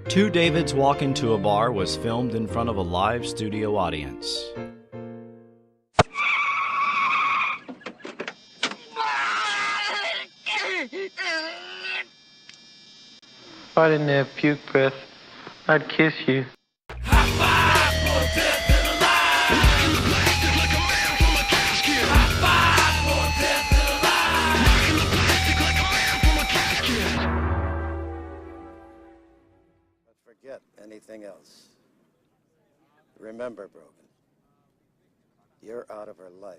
Two Davids Walk Into a Bar was filmed in front of a live studio audience. If I didn't have puke breath, I'd kiss you. Forget anything else. Remember, Brogan, you're out of her life.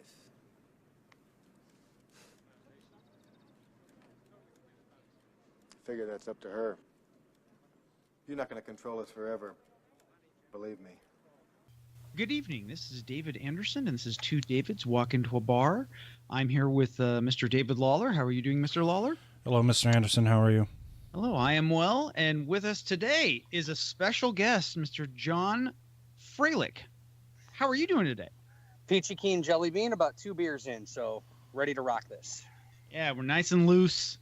Figure that's up to her. You're not going to control us forever. Believe me. Good evening. This is David Anderson, and this is Two Davids Walk Into a Bar. I'm here with Mr. David Lawler. How are you doing, Mr. Lawler? Hello, Mr. Anderson. How are you? Hello, I am well. And with us today is a special guest, Mr. John Freilich. How are you doing today? Peachy Keen Jelly Bean, about 2 beers in, so ready to rock this. Yeah, we're nice and loose.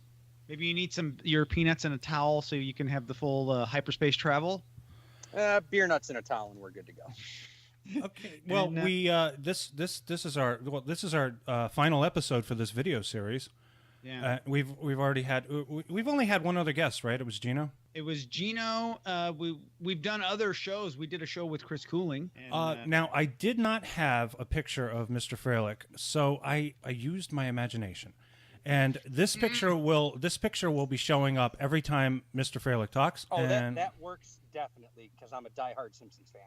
Maybe you need your peanuts and a towel so you can have the full hyperspace travel. Beer nuts and a towel, and we're good to go. Okay. Well, and, this is our final episode for this video series. Yeah. We've only had one other guest, right? It was Gino. It was Gino. We've done other shows. We did a show with Chris Cooling. And, now I did not have a picture of Mr. Freilich, so I used my imagination. And this picture will be showing up every time Mr. Freilich talks. Oh, and that works definitely because I'm a diehard Simpsons fan.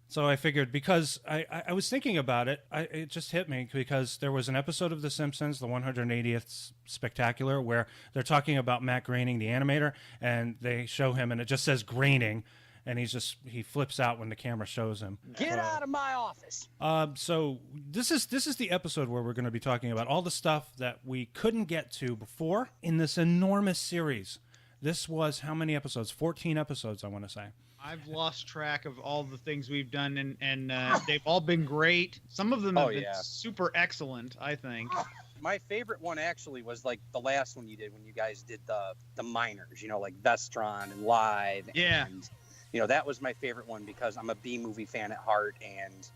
So I figured, because I was thinking about it, it just hit me because there was an episode of The Simpsons, the 180th Spectacular, where they're talking about Matt Groening, the animator, and they show him, and it just says Groening, and he flips out when the camera shows him. Get out of my office. So this is the episode where we're going to be talking about all the stuff that we couldn't get to before in this enormous series. This was how many episodes? 14 episodes, I want to say. I've lost track of all the things we've done, and they've all been great. Some of them have been super excellent, I think. My favorite one actually was like the last one you did when you guys did the miners, like Vestron and Live. Yeah. And, that was my favorite one because I'm a B-movie fan at heart, and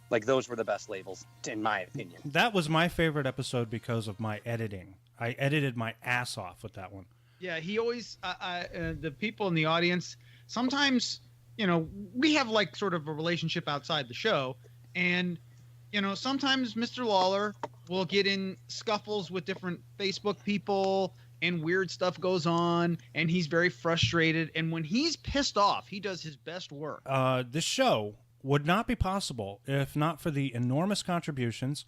like those were the best labels, in my opinion. That was my favorite episode because of my editing. I edited my ass off with that one. Yeah, he always, the people in the audience, sometimes, we have like sort of a relationship outside the show. And, sometimes Mr. Lawler will get in scuffles with different Facebook people and weird stuff goes on and he's very frustrated. And when he's pissed off, he does his best work. This show would not be possible if not for the enormous contributions,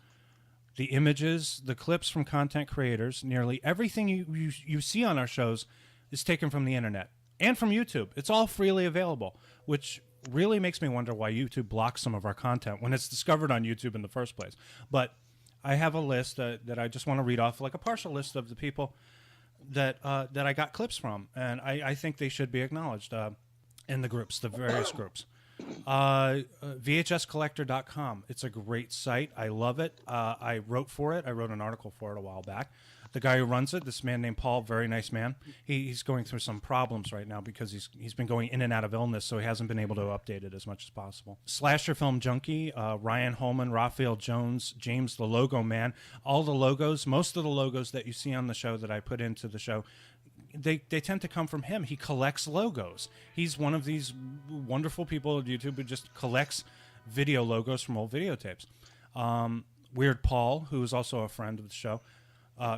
the images, the clips from content creators. Nearly everything you see on our shows is taken from the internet and from YouTube. It's all freely available, which really makes me wonder why YouTube blocks some of our content when it's discovered on YouTube in the first place. But I have a list that I just want to read off, like a partial list of the people that I got clips from, and I think they should be acknowledged in the groups, the various groups. VHScollector.com. It's a great site. I love it. I wrote for it. I wrote an article for it a while back. The guy who runs it, this man named Paul, very nice man. He's going through some problems right now because he's been going in and out of illness, so he hasn't been able to update it as much as possible. Slasher Film Junkie, Ryan Holman, Raphael Jones, James the Logo Man. All the logos, most of the logos that you see on the show that I put into the show, they tend to come from him. He collects logos. He's one of these wonderful people at YouTube who just collects video logos from old videotapes. Weird Paul, who is also a friend of the show,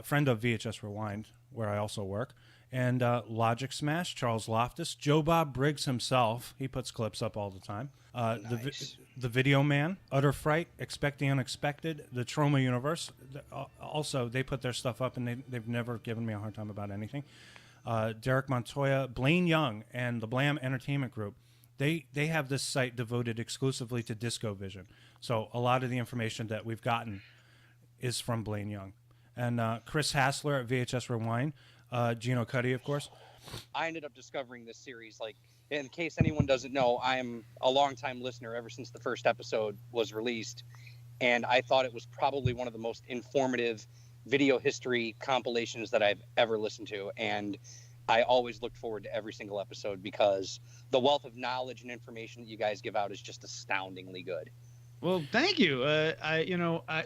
friend of VHS Rewind, where I also work, and Logic Smash, Charles Loftus, Joe Bob Briggs himself. He puts clips up all the time. Nice. The Video Man, Utter Fright, Expect the Unexpected, the Trauma Universe. Also, they put their stuff up, and they've never given me a hard time about anything. Derek Montoya, Blaine Young, and the Blam Entertainment Group. They have this site devoted exclusively to Disco Vision. So a lot of the information that we've gotten is from Blaine Young. And Chris Hassler at VHS Rewind, Gino Cuddy, of course. I ended up discovering this series, like, in case anyone doesn't know, I am a longtime listener ever since the first episode was released, and I thought it was probably one of the most informative video history compilations that I've ever listened to. And I always looked forward to every single episode because the wealth of knowledge and information that you guys give out is just astoundingly good. Well, thank you.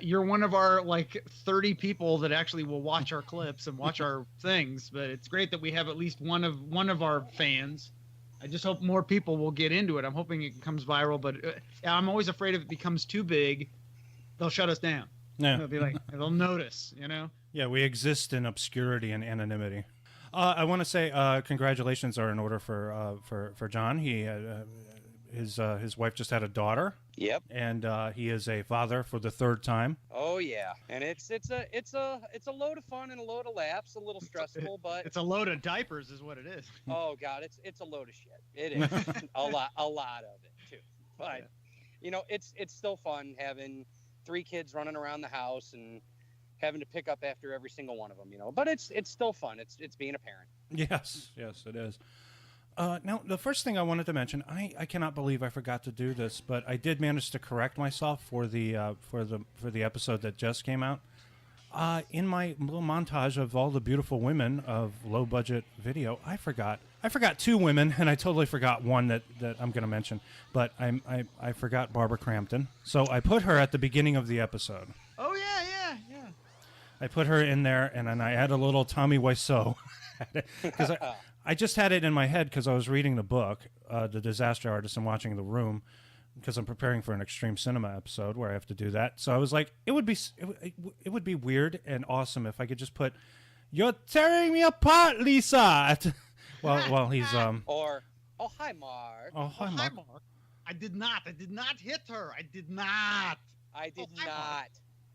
You're one of our like 30 people that actually will watch our clips and watch our things. But it's great that we have at least one of our fans. I just hope more people will get into it. I'm hoping it becomes viral, but I'm always afraid if it becomes too big, they'll shut us down. Yeah. They'll be like, they'll notice, you know? Yeah, we exist in obscurity and anonymity. I want to say congratulations are in order for John. He his wife just had a daughter. Yep. And he is a father for the third time. Oh yeah, and it's a load of fun and a load of laughs, a little stressful, but it's a load of diapers, is what it is. Oh God, it's a load of shit. It is a lot of it too. But you know, it's still fun having 3 kids running around the house and having to pick up after every single one of them. You know, but it's still fun. It's being a parent. Yes, it is. Now, the first thing I wanted to mention, I cannot believe I forgot to do this, but I did manage to correct myself for the episode that just came out. In my little montage of all the beautiful women of low budget video, I forgot 2 women, and I totally forgot one that I'm going to mention. But I forgot Barbara Crampton, so I put her at the beginning of the episode. Oh yeah. I put her in there, and then I add a little Tommy Wiseau because I just had it in my head because I was reading the book, The Disaster Artist, and watching The Room, because I'm preparing for an Extreme Cinema episode where I have to do that. So I was like, it would be weird and awesome if I could just put, "You're tearing me apart, Lisa." While he's Or oh hi Mark. Oh hi Mark. I did not hit her. I did not.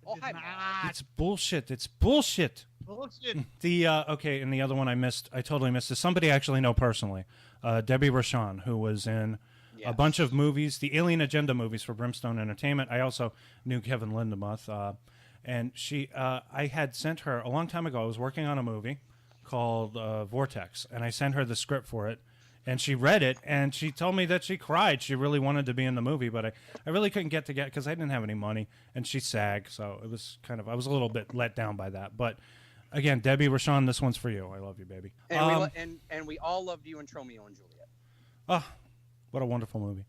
Oh hi Mark. It's bullshit. It's bullshit. Bullshit. The okay, and the other one I totally missed is somebody I actually know personally, Debbie Rochon, who was in a bunch of movies, the Alien Agenda movies for Brimstone Entertainment. I also knew Kevin Lindemuth, and she, I had sent her a long time ago. I was working on a movie called Vortex, and I sent her the script for it, and she read it, and she told me that she cried. She really wanted to be in the movie, but I really couldn't get because I didn't have any money, and she SAG, so it was I was a little bit let down by that, but. Again, Debbie Rochon, this one's for you. I love you, baby. And we all loved you in Romeo and Juliet. Oh, what a wonderful movie.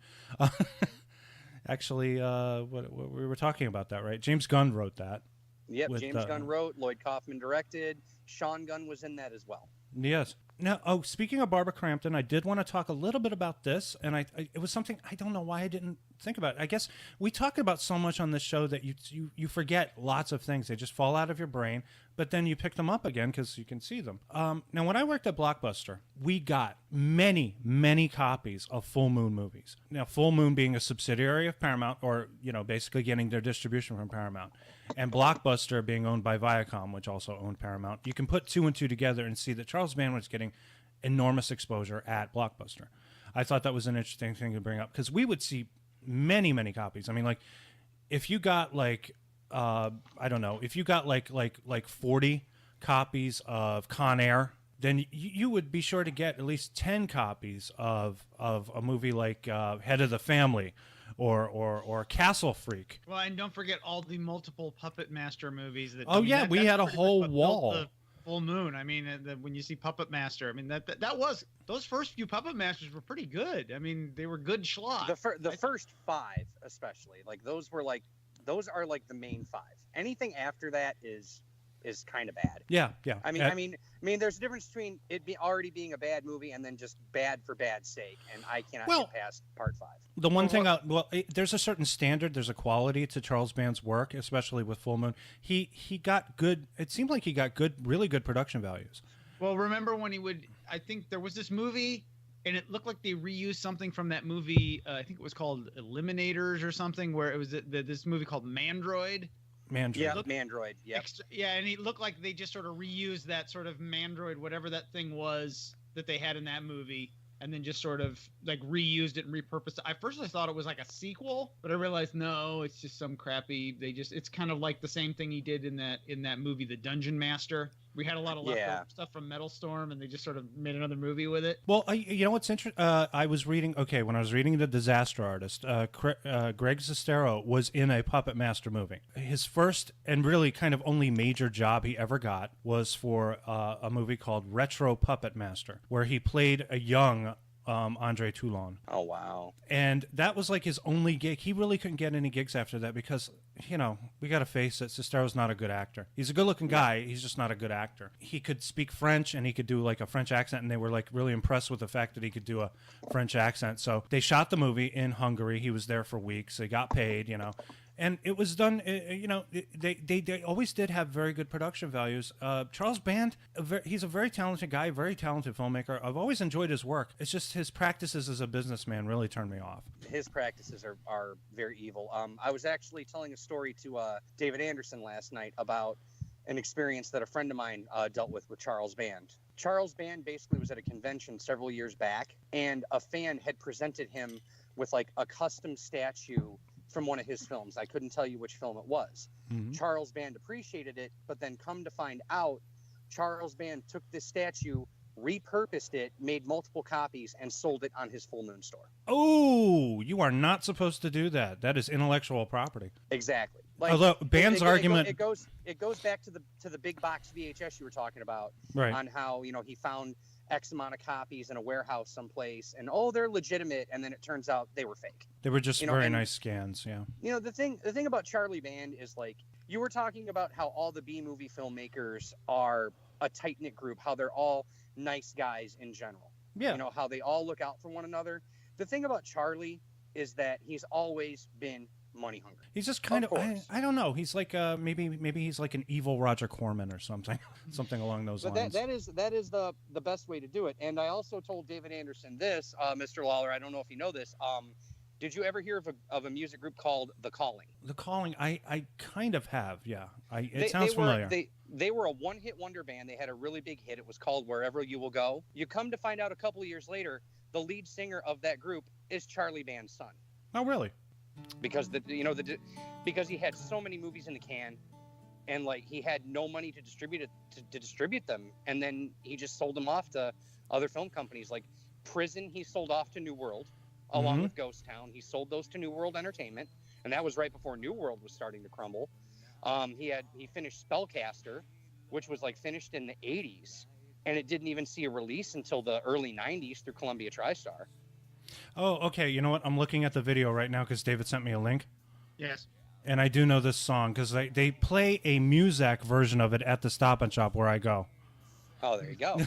Actually, what we were talking about that, right? James Gunn wrote that. Yep, James Gunn wrote, Lloyd Kaufman directed. Sean Gunn was in that as well. Yes. Now, speaking of Barbara Crampton, I did want to talk a little bit about this, and it was something I don't know why I didn't think about it. I guess we talk about so much on this show that you forget lots of things. They just fall out of your brain, but then you pick them up again because you can see them. Now, when I worked at Blockbuster, we got many, many copies of Full Moon movies. Now, Full Moon being a subsidiary of Paramount, or basically getting their distribution from Paramount, and Blockbuster being owned by Viacom, which also owned Paramount. You can put 2 and 2 together and see that Charles Band was getting enormous exposure at Blockbuster. I thought that was an interesting thing to bring up because we would see many, many copies. I mean, like if you got like I don't know, if you got like 40 copies of Con Air, then you would be sure to get at least 10 copies of a movie like Head of the Family or Castle Freak. Well, and don't forget all the multiple Puppet Master movies that. We had a whole wall. Full Moon. I mean, when you see Puppet Master, I mean that was those first few Puppet Masters were pretty good. I mean, they were good schlock. The first 5, especially, like those are like the main 5. Anything after that is kind of bad. Yeah. I mean, there's a difference between it already being a bad movie and then just bad for bad's sake. And I cannot get past part 5. The one thing, there's a certain standard, there's a quality to Charles Band's work, especially with Full Moon. He got good. It seemed like he got really good production values. Well, remember when I think there was this movie, and it looked like they reused something from that movie. I think it was called Eliminators or something, where it was this movie called Mandroid. Yeah, Mandroid. Yep. Yeah, and it looked like they just sort of reused that sort of Mandroid, whatever that thing was that they had in that movie, and then just sort of like reused it and repurposed it. I thought it was like a sequel, but I realized no, it's just some crappy. It's kind of like the same thing he did in that movie, The Dungeon Master. We had a lot of leftover stuff from Metal Storm, and they just sort of made another movie with it. Well, you know what's interesting? I was reading. Okay, when I was reading The Disaster Artist, Greg Sestero was in a Puppet Master movie. His first and really kind of only major job he ever got was for a movie called Retro Puppet Master, where he played a young Andre Toulon. Oh, wow. And that was like his only gig. He really couldn't get any gigs after that because, you know, we got to face it, Sestero's not a good actor. He's a good-looking guy. He's just not a good actor. He could speak French, and he could do, like, a French accent, and they were, like, really impressed with the fact that he could do a French accent. So they shot the movie in Hungary. He was there for weeks. They got paid, you know. And it was done, you know, they always did have very good production values. Charles Band, he's a very talented guy, very talented filmmaker. I've always enjoyed his work. It's just his practices as a businessman really turned me off. His practices are very evil. I was actually telling a story to David Anderson last night about an experience that a friend of mine dealt with Charles Band. Charles Band basically was at a convention several years back, and a fan had presented him with like a custom statue from one of his films. I couldn't tell you which film it was. Mm-hmm. Charles Band appreciated it, but then come to find out, Charles Band took this statue, repurposed it, made multiple copies, and sold it on his Full Moon store. Oh, you are not supposed to do that. That is intellectual property. Exactly. Like, although Band's argument, it goes back to the big box VHS you were talking about, right? On how, you know, he found X amount of copies in a warehouse someplace, and they're legitimate, and then it turns out they were fake. They were just very nice scans, yeah. You know, the thing about Charlie Band is, like, you were talking about how all the B movie filmmakers are a tight knit group, how they're all nice guys in general. Yeah. You know, how they all look out for one another. The thing about Charlie is that he's always been money hungry. He's just kind of I don't know. He's like maybe he's like an evil Roger Corman or something, something along those lines. That is the best way to do it. And I also told David Anderson this, Mr. Lawler. I don't know if you know this. Did you ever hear of a music group called The Calling? The Calling, I kind of have, yeah. It sounds familiar. They were a one-hit wonder band. They had a really big hit. It was called Wherever You Will Go. You come to find out a couple of years later, the lead singer of that group is Charlie Band's son. Oh, really? Because because he had so many movies in the can, and like he had no money to distribute them, and then he just sold them off to other film companies. Like Prison, he sold off to New World, along with Ghost Town. He sold those to New World Entertainment, and that was right before New World was starting to crumble. He finished Spellcaster, which was like finished in the 80s, and it didn't even see a release until the early 90s through Columbia TriStar. Oh, okay. You know what? I'm looking at the video right now because David sent me a link. Yes. And I do know this song because they play a Muzak version of it at the Stop and Shop where I go. Oh, there you go.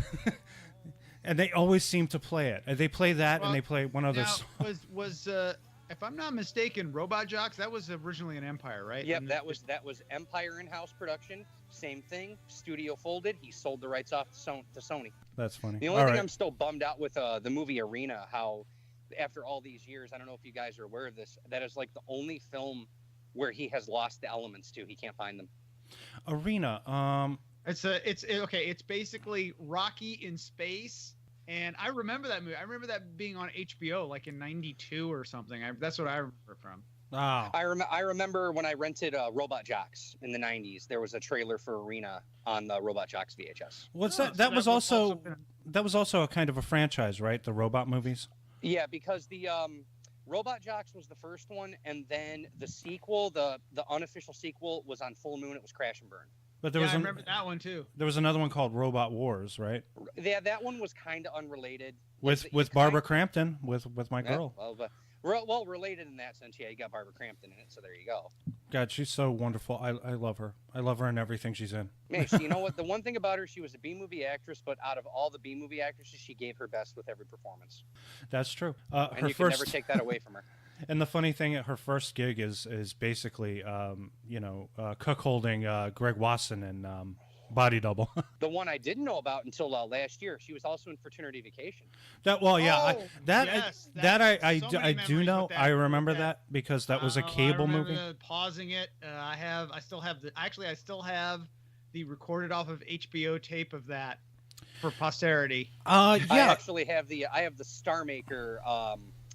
And they always seem to play it. They play that, and they play one other song. Was if I'm not mistaken, Robot Jocks, that was originally an Empire, right? Yep, that was Empire in-house production. Same thing. Studio folded. He sold the rights off to Sony. That's funny. The only thing I'm still bummed out with the movie Arena, how after all these years, I don't know if you guys are aware of this, that is like the only film where he has lost the elements to. He can't find them. Arena. It's basically Rocky in space, and I remember that movie. I remember that being on HBO like in '92 or something. That's what I remember from. Oh. I remember when I rented Robot Jocks in the '90s. There was a trailer for Arena on the Robot Jocks VHS. What's that? That was also a kind of a franchise, right? The robot movies. Yeah, because the Robot Jocks was the first one, and then the sequel, the unofficial sequel, was on Full Moon. It was Crash and Burn. But I remember that one too. There was another one called Robot Wars, right? Yeah, that one was kind of unrelated. With Barbara Crampton, with my girl. Well, related in that sense, yeah. You got Barbara Crampton in it, so there you go. God, she's so wonderful. I love her. I love her in everything she's in. Man, you know what? The one thing about her, she was a B-movie actress, but out of all the B-movie actresses, she gave her best with every performance. That's true. And you can never take that away from her. And the funny thing, her first gig is basically, cook holding Greg Wasson in Body Double. The one I didn't know about until last year, she was also in Fraternity Vacation. I do know. I remember that because that was a cable movie. Pausing it, I still have the recorded off of HBO tape of that for posterity. I actually have the Star Maker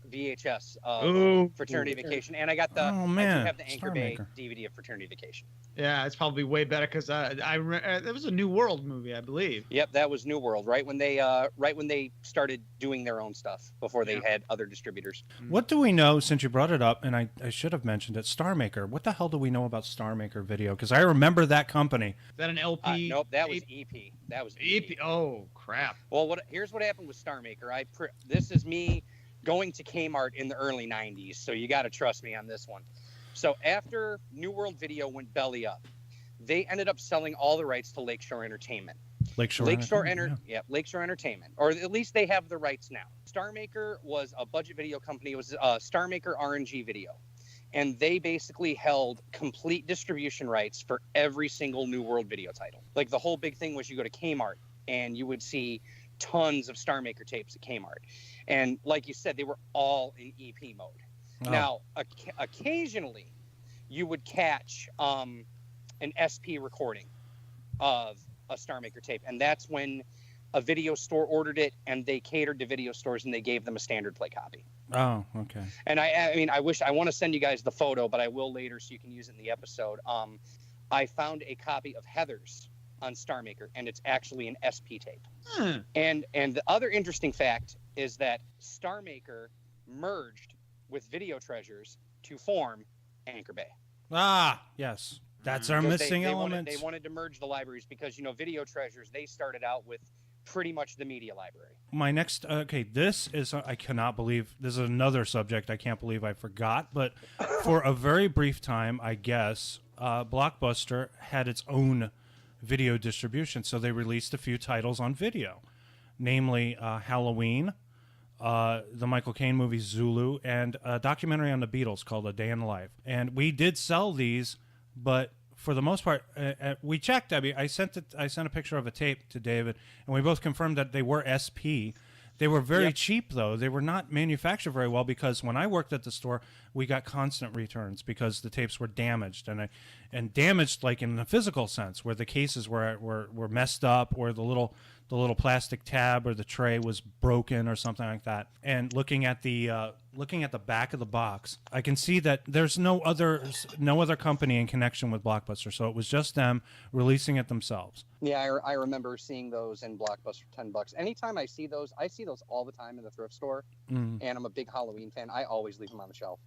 VHS of Ooh. Fraternity Vacation, and I got the Oh, I man. do have the Anchor Bay Starmaker. DVD of Fraternity Vacation. Yeah, it's probably way better because it was a New World movie, I believe. Yep, that was New World, right when they started doing their own stuff before they had other distributors. What do we know, since you brought it up, and I should have mentioned it, Starmaker. What the hell do we know about Starmaker Video? Because I remember that company. Is that an LP? Nope, that was EP. That was EP. Oh, crap. Well, here's what happened with Starmaker. This is me going to Kmart in the early 90s, so you got to trust me on this one. So after New World Video went belly up, they ended up selling all the rights to Lakeshore Entertainment. Lakeshore Entertainment, or at least they have the rights now. Starmaker was a budget video company. It was Starmaker RNG Video, and they basically held complete distribution rights for every single New World Video title. Like, the whole big thing was you go to Kmart and you would see tons of Starmaker tapes at Kmart, and like you said, they were all in EP mode. Oh. Now, occasionally, you would catch an SP recording of a Starmaker tape, and that's when a video store ordered it, and they catered to video stores, and they gave them a standard play copy. Oh, okay. And I mean, I want to send you guys the photo, but I will later so you can use it in the episode. I found a copy of Heather's on Starmaker, and it's actually an SP tape. And the other interesting fact is that Starmaker merged with Video Treasures to form Anchor Bay. Ah, yes. That's our missing element. They wanted to merge the libraries because, Video Treasures, they started out with pretty much the media library. My next, this is, I cannot believe, this is another subject I can't believe I forgot, but for a very brief time, I guess, Blockbuster had its own video distribution, so they released a few titles on video, namely Halloween, the Michael Caine movie Zulu, and a documentary on the Beatles called A Day in the Life. And we did sell these, but for the most part, we checked. I mean, I sent a picture of a tape to David, and we both confirmed that they were SP. They were very cheap, though. They were not manufactured very well, because when I worked at the store, we got constant returns because the tapes were damaged, and damaged like in the physical sense, where the cases were messed up, or the little plastic tab or the tray was broken or something like that. And looking at the back of the box, I can see that there's no other company in connection with Blockbuster, so it was just them releasing it themselves. Yeah, I remember seeing those in Blockbuster for $10. Anytime I see those all the time in the thrift store, and I'm a big Halloween fan. I always leave them on the shelf.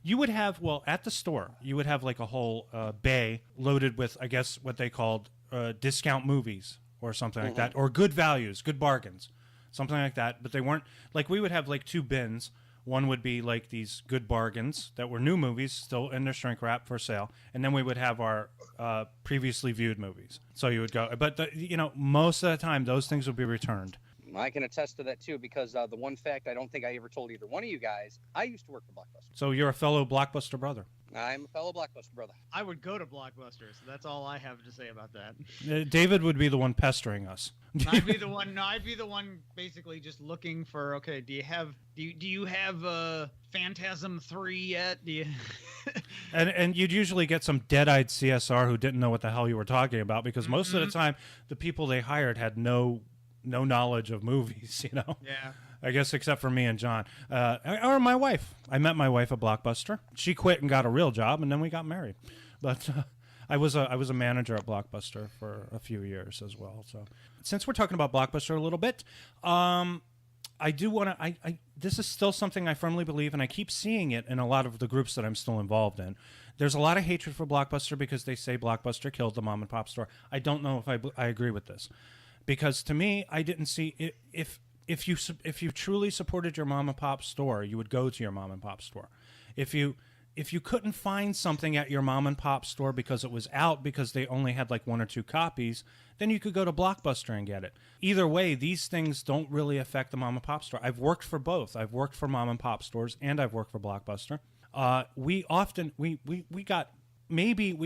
You would have, at the store, you would have like a whole bay loaded with, I guess, what they called discount movies or something like that, or good values, good bargains, something like that. But they weren't, like, we would have like two bins. One would be like these good bargains that were new movies still in their shrink wrap for sale, and then we would have our previously viewed movies. So you would go, but most of the time those things would be returned. I can attest to that too, because the one fact I don't think I ever told either one of you guys, I used to work for Blockbuster. So you're a fellow Blockbuster brother. I'm a fellow Blockbuster brother. I would go to Blockbuster, so that's all I have to say about that. David would be the one pestering us. I'd be the one basically just looking for, okay, do you have Phantasm 3 yet? Do you and you'd usually get some dead-eyed CSR who didn't know what the hell you were talking about, because most of the time the people they hired had no knowledge of movies, Yeah. I guess except for me and John. Or my wife. I met my wife at Blockbuster. She quit and got a real job, and then we got married. But I was a manager at Blockbuster for a few years as well. So since we're talking about Blockbuster a little bit, I do want to. This is still something I firmly believe, and I keep seeing it in a lot of the groups that I'm still involved in. There's a lot of hatred for Blockbuster because they say Blockbuster killed the mom and pop store. I don't know if I agree with this, because to me, I didn't see it, if you truly supported your mom and pop store, you would go to your mom and pop store. If you couldn't find something at your mom and pop store because it was out, because they only had like one or two copies, then you could go to Blockbuster and get it. Either way, these things don't really affect the mom and pop store. I've worked for both. I've worked for mom and pop stores, and I've worked for Blockbuster. We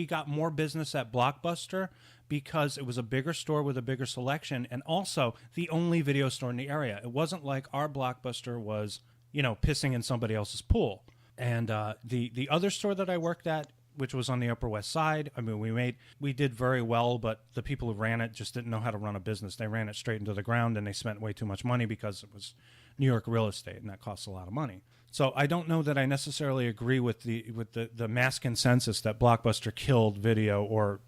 got more business at Blockbuster because it was a bigger store with a bigger selection, and also the only video store in the area. It wasn't like our Blockbuster was, pissing in somebody else's pool. And the other store that I worked at, which was on the Upper West Side. I mean, we did very well, but the people who ran it just didn't know how to run a business. They ran it straight into the ground, and they spent way too much money because it was New York real estate, and that costs a lot of money. So I don't know that I necessarily agree with the mass consensus that Blockbuster killed video or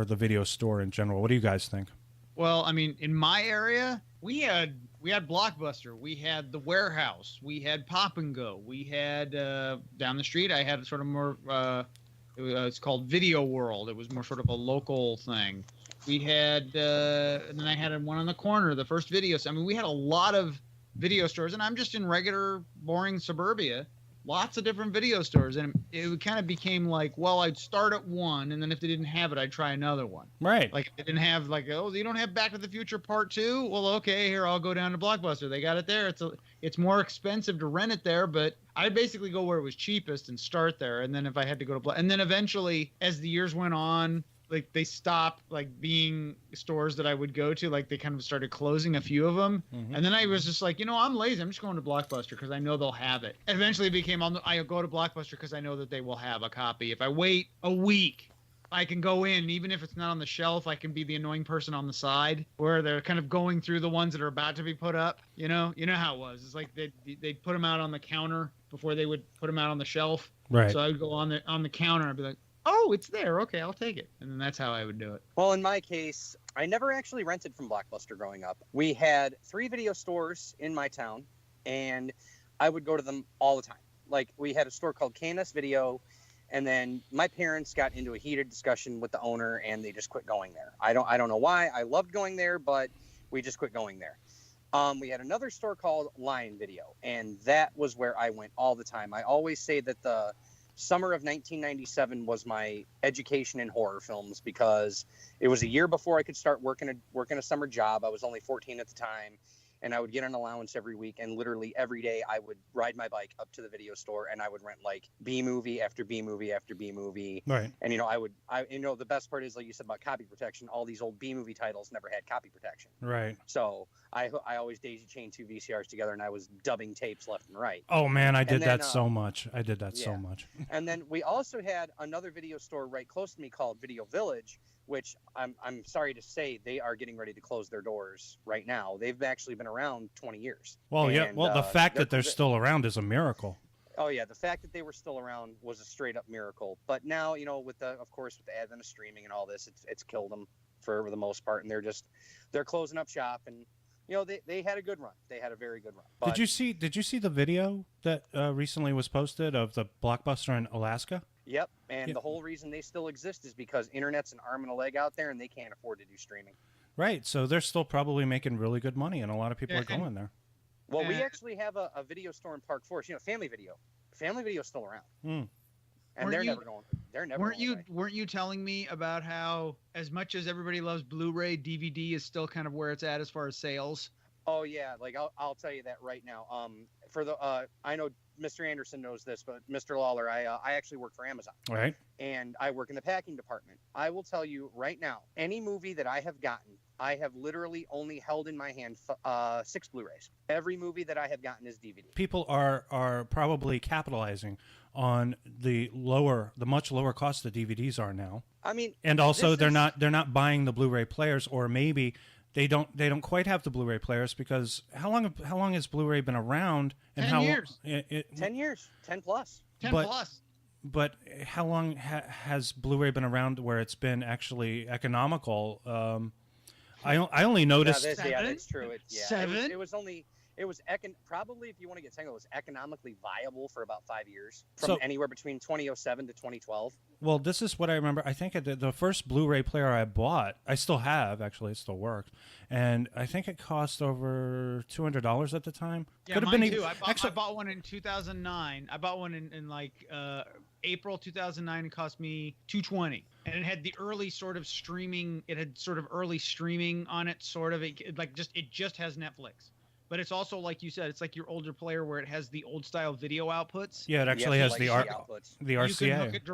the video store in general. What do you guys think? Well, I mean, in my area, we had Blockbuster, we had the Warehouse, we had Pop and Go, we had down the street. I had sort of more. It's called Video World. It was more sort of a local thing. We had, and then I had one on the corner, the First Video. I mean, we had a lot of video stores, and I'm just in regular, boring suburbia. Lots of different video stores, and it kind of became like, well, I'd start at one, and then if they didn't have it, I'd try another one. Right. Like, if they didn't have, like, oh, you don't have Back to the Future Part 2? Well, okay, here, I'll go down to Blockbuster. They got it there. It's more expensive to rent it there, but I'd basically go where it was cheapest and start there, and then if I had to go to and then eventually, as the years went on, like, they stopped, like, being stores that I would go to. Like, they kind of started closing a few of them. Mm-hmm. And then I was just like, I'm lazy. I'm just going to Blockbuster because I know they'll have it. And eventually it became, I go to Blockbuster because I know that they will have a copy. If I wait a week, I can go in. Even if it's not on the shelf, I can be the annoying person on the side where they're kind of going through the ones that are about to be put up. You know how it was. It's like they'd put them out on the counter before they would put them out on the shelf. Right. So I would go on the counter and I'd be like, oh, it's there. Okay, I'll take it. And then that's how I would do it. Well, in my case, I never actually rented from Blockbuster growing up. We had 3 video stores in my town, and I would go to them all the time. Like, we had a store called KNS Video, and then my parents got into a heated discussion with the owner, and they just quit going there. I don't know why. I loved going there, but we just quit going there. We had another store called Lion Video, and that was where I went all the time. I always say that the summer of 1997 was my education in horror films because it was a year before I could start working a summer job. I was only 14 at the time, and I would get an allowance every week, and literally every day I would ride my bike up to the video store and I would rent like B movie after B movie after B movie. Right. And the best part is, like you said about copy protection, all these old B movie titles never had copy protection. Right. So I always daisy chained 2 VCRs together, and I was dubbing tapes left and right. Oh man, I did that so much. So much. And then we also had another video store right close to me called Video Village, which I'm sorry to say they are getting ready to close their doors right now. They've actually been around 20 years. Well, yeah. Well, the fact that they're still around is a miracle. Oh yeah, the fact that they were still around was a straight up miracle. But now, with the advent of streaming and all this, it's killed them for the most part, and they're closing up shop. And they had a good run. They had a very good run. But, Did you see the video that recently was posted of the Blockbuster in Alaska? Yep, and the whole reason they still exist is because internet's an arm and a leg out there, and they can't afford to do streaming. Right, so they're still probably making really good money, and a lot of people are going there. Well, we actually have a video store in Park Forest. Family Video. Family Video's still around. And they're never going. Weren't you telling me about how, as much as everybody loves Blu-ray, DVD is still kind of where it's at as far as sales? Oh yeah, like I'll tell you that right now. I know Mr. Anderson knows this, but Mr. Lawler, I actually work for Amazon. Right. And I work in the packing department. I will tell you right now, any movie that I have gotten, I have literally only held in my hand 6 Blu-rays. Every movie that I have gotten is DVD. People are probably capitalizing on the much lower cost the DVDs are now. I mean, and also they're not buying the Blu-ray players, or maybe they don't quite have the Blu-ray players, because how long has Blu-ray been around? And 10 years. 10 years. 10 plus. 10 plus. But how long has Blu-ray been around where it's been actually economical? I only noticed. Yeah, that's true. 7. It was probably, if you want to get technical, it was economically viable for about 5 years, from anywhere between 2007 to 2012. Well, this is what I remember. I think the first Blu-ray player I bought, I still have, actually, it still works, and I think it cost over $200 at the time. Yeah, mine too. I bought one in 2009. I bought one in like April 2009. It cost me $220, and it had the early sort of streaming. It had sort of early streaming on it, sort of. It just has Netflix. But it's also, like you said, it's like your older player where it has the old style video outputs. Yeah, it actually has the outputs. The RCA. You can hook it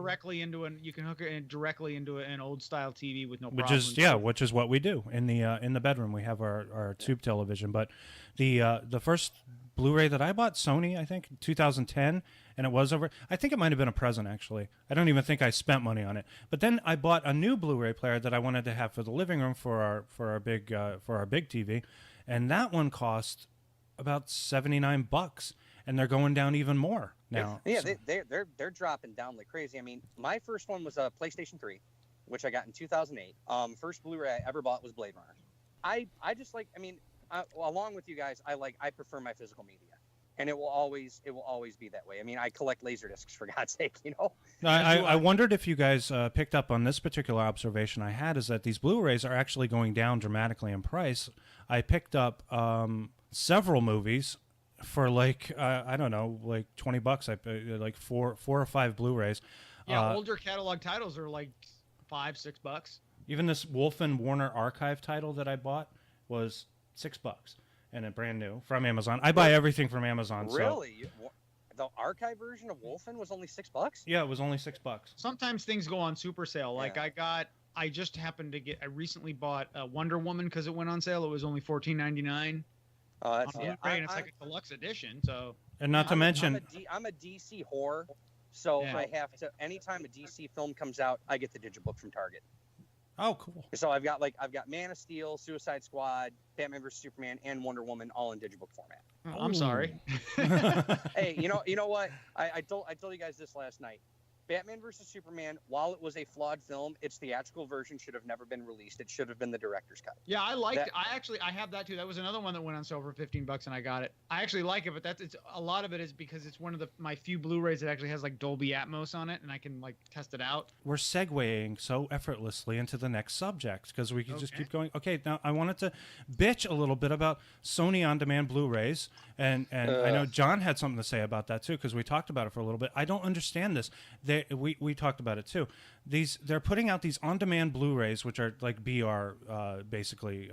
directly into an old style TV with no problem. Which is what we do in the bedroom. We have our tube television. But the first Blu-ray that I bought, Sony, I think, 2010, and it was over. I think it might have been a present, actually. I don't even think I spent money on it. But then I bought a new Blu-ray player that I wanted to have for the living room for our big TV, and that one cost about $79, and they're going down even more now. Yeah, so. They're dropping down like crazy. I mean, my first one was a PlayStation 3, which I got in 2008. First Blu-ray I ever bought was Blade Runner. I just like, I mean, along with you guys, I prefer my physical media, and it will always be that way. I mean, I collect Laserdiscs, for God's sake, you know. I wondered if you guys picked up on this particular observation I had, is that these Blu-rays are actually going down dramatically in price. I picked up several movies for like I don't know, like $20. I like four or five Blu-rays. Yeah, older catalog titles are like $5-6. Even this Wolf and Warner archive title that I bought was $6, and it brand new from Amazon. I buy everything from Amazon. Really? So. The archive version of Wolfen was only $6? Yeah, it was only $6. Sometimes things go on super sale. Like I just happened to I recently bought Wonder Woman because it went on sale. It was only $14.99. Oh, that's and it's like a deluxe edition. So, and not to mention, I'm a DC whore, so I have to. Anytime a DC film comes out, I get the digibook from Target. Oh, cool. So I've got Man of Steel, Suicide Squad, Batman vs Superman, and Wonder Woman all in digibook format. Oh, I'm sorry. Hey, you know what? I told you guys this last night. Batman vs Superman, while it was a flawed film, its theatrical version should have never been released. It should have been the director's cut. Yeah, I liked it. I have that too. That was another one that went on sale for $15 and I got it. I actually like it, but it's a lot of it is because it's one of my few Blu-rays that actually has like Dolby Atmos on it, and I can like test it out. We're segueing so effortlessly into the next subject because we can just keep going. Okay, now I wanted to bitch a little bit about Sony on-demand Blu-rays, and I know John had something to say about that too because we talked about it for a little bit. I don't understand this. We talked about it too. They're putting out these on-demand Blu-rays, which are like BR, basically.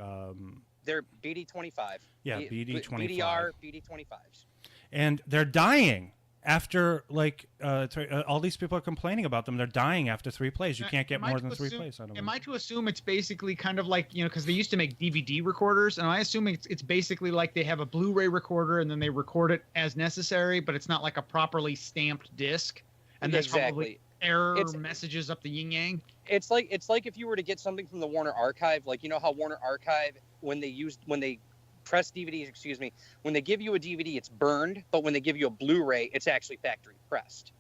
They're BD25. Yeah, BD25. BDR, BD25s. And they're dying after like all these people are complaining about them. They're dying after 3 plays. You can't get more than 3 plays. Am I to assume it's basically kind of like, because they used to make DVD recorders, and I assume it's basically like they have a Blu-ray recorder and then they record it as necessary, but it's not like a properly stamped disc. And there's probably error messages up the yin yang. It's like if you were to get something from the Warner Archive, like how Warner Archive when they press DVDs, when they give you a DVD, it's burned, but when they give you a Blu-ray, it's actually factory pressed.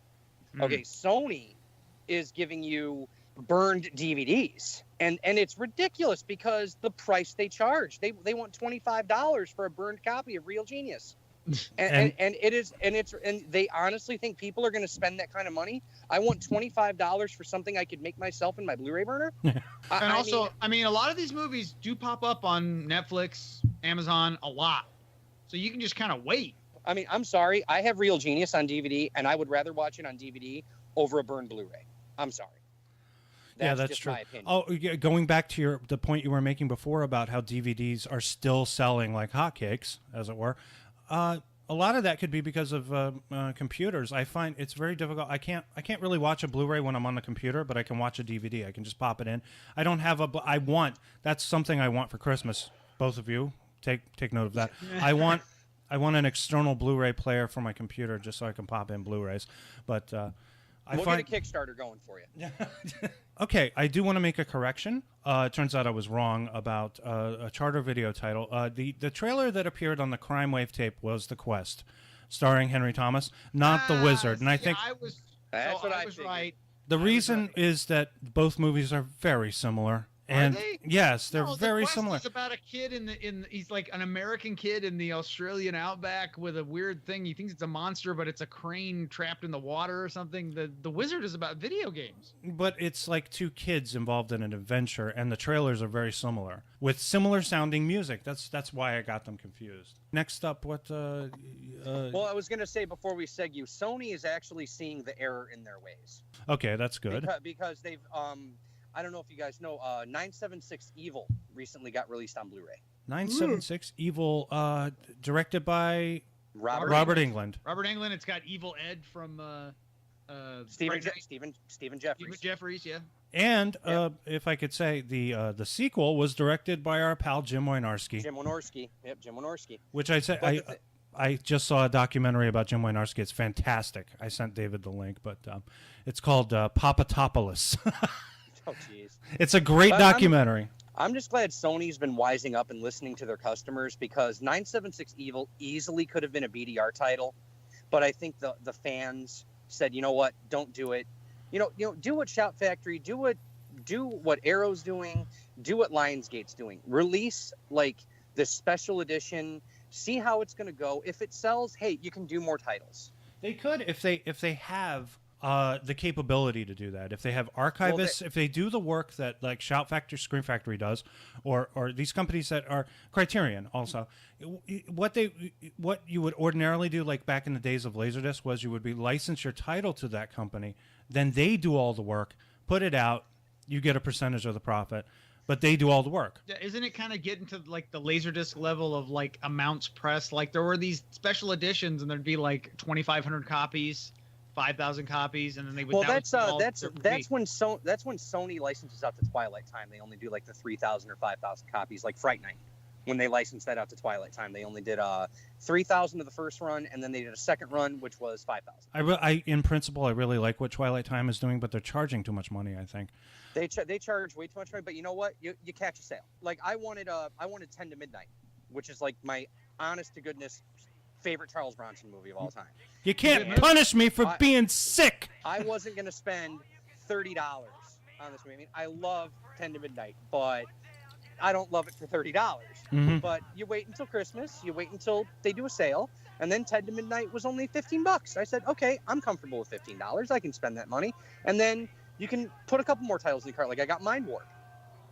Okay, Sony is giving you burned DVDs, and it's ridiculous because the price they charge. They want $25 for a burned copy of Real Genius. And they honestly think people are going to spend that kind of money. I want $25 for something I could make myself in my Blu-ray burner. I mean, a lot of these movies do pop up on Netflix, Amazon, a lot, so you can just kind of wait. I mean, I'm sorry, I have Real Genius on DVD, and I would rather watch it on DVD over a burned Blu-ray. I'm sorry. That's just true. my opinion. Oh, yeah, going back to the point you were making before about how DVDs are still selling like hotcakes, as it were. A lot of that could be because of computers. I find it's very difficult. I can't really watch a Blu-ray when I'm on the computer, but I can watch a DVD. I can just pop it in. I don't have that's something I want for Christmas. Both of you take note of that. I want an external Blu-ray player for my computer just so I can pop in Blu-rays. But we'll get a Kickstarter going for you. Okay, I do want to make a correction. It turns out I was wrong about a Charter Video title. The trailer that appeared on the Crime Wave tape was The Quest, starring Henry Thomas, not The Wizard. And I think I was right. The reason is that both movies are very similar. And are they? Yes, they're very The Quest similar. It's about a kid he's like an American kid in the Australian outback with a weird thing. He thinks it's a monster, but it's a crane trapped in the water or something. The Wizard is about video games. But it's like 2 kids involved in an adventure, and the trailers are very similar with similar sounding music. That's why I got them confused. Next up, what? Well, I was going to say before we segue, Sony is actually seeing the error in their ways. Okay, that's good. Because they've I don't know if you guys know, 976 Evil recently got released on Blu-ray. 976 Evil, directed by Robert Englund. Robert Englund. It's got Evil Ed from Stephen Jeffries. Stephen Jeffries, yeah. And if I could say, the sequel was directed by our pal Jim Wynorski. Jim Wynorski. Yep, Jim Wynorski. Which I said I just saw a documentary about Jim Wynorski. It's fantastic. I sent David the link, but it's called Papatopoulos. Oh, jeez. It's a great documentary. I'm just glad Sony's been wising up and listening to their customers, because 976 Evil easily could have been a BDR title, but I think the fans said, you know what, don't do it. You know, do what Shout Factory, do what Arrow's doing, do what Lionsgate's doing. Release like this special edition. See how it's going to go. If it sells, hey, you can do more titles. They could if they have the capability to do that. If they have archivists, if they do the work that like Shout Factory, Scream Factory does, or these companies that are Criterion also, what you would ordinarily do, like back in the days of Laserdisc, was you would license your title to that company, then they do all the work, put it out, you get a percentage of the profit. But they do all the work. Isn't it kind of getting to like the Laserdisc level of like amounts pressed? Like there were these special editions, and there'd be like 2,500 copies, 5,000 copies, and then they would. Well, that's when Sony licenses out to Twilight Time. They only do like the 3,000 or 5,000 copies, like Fright Night. When they licensed that out to Twilight Time, they only did 3,000 of the first run, and then they did a second run, which was 5,000. In principle, I really like what Twilight Time is doing, but they're charging too much money, I think. They charge way too much money, but you know what? You catch a sale. Like I wanted 10 to Midnight, which is like my honest to goodness favorite Charles Bronson movie of all time. You can't punish me for being sick. I wasn't gonna spend $30 on this movie. I mean, I love 10 to Midnight, but I don't love it for $30. Mm-hmm. But you wait until Christmas, you wait until they do a sale, and then 10 to Midnight was only $15. I said, okay, I'm comfortable with $15. I can spend that money, and then you can put a couple more titles in the cart. Like I got Mind Warp.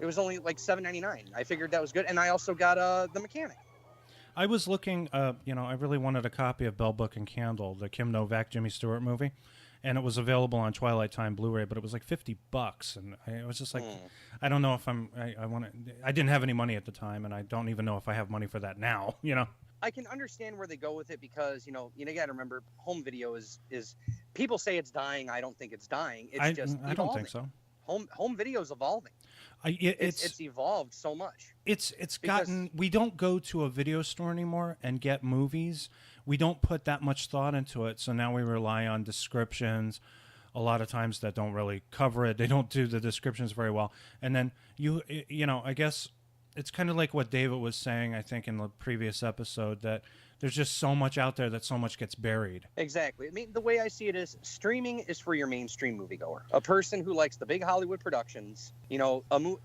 It was only like $7.99. I figured that was good, and I also got The Mechanic. I was looking, I really wanted a copy of Bell Book and Candle, the Kim Novak, Jimmy Stewart movie, and it was available on Twilight Time Blu-ray, but it was like $50, and I was just like, I don't know if I didn't have any money at the time, and I don't even know if I have money for that now, you know? I can understand where they go with it because, you got to remember, home video is people say it's dying. I don't think it's dying. It's just evolving. I don't think so. Home video is evolving. It's evolved so much. It's gotten. We don't go to a video store anymore and get movies. We don't put that much thought into it. So now we rely on descriptions. A lot of times that don't really cover it. They don't do the descriptions very well. And then I guess it's kind of like what David was saying, I think, in the previous episode, that there's just so much out there that so much gets buried. Exactly. I mean, the way I see it is streaming is for your mainstream moviegoer, a person who likes the big Hollywood productions.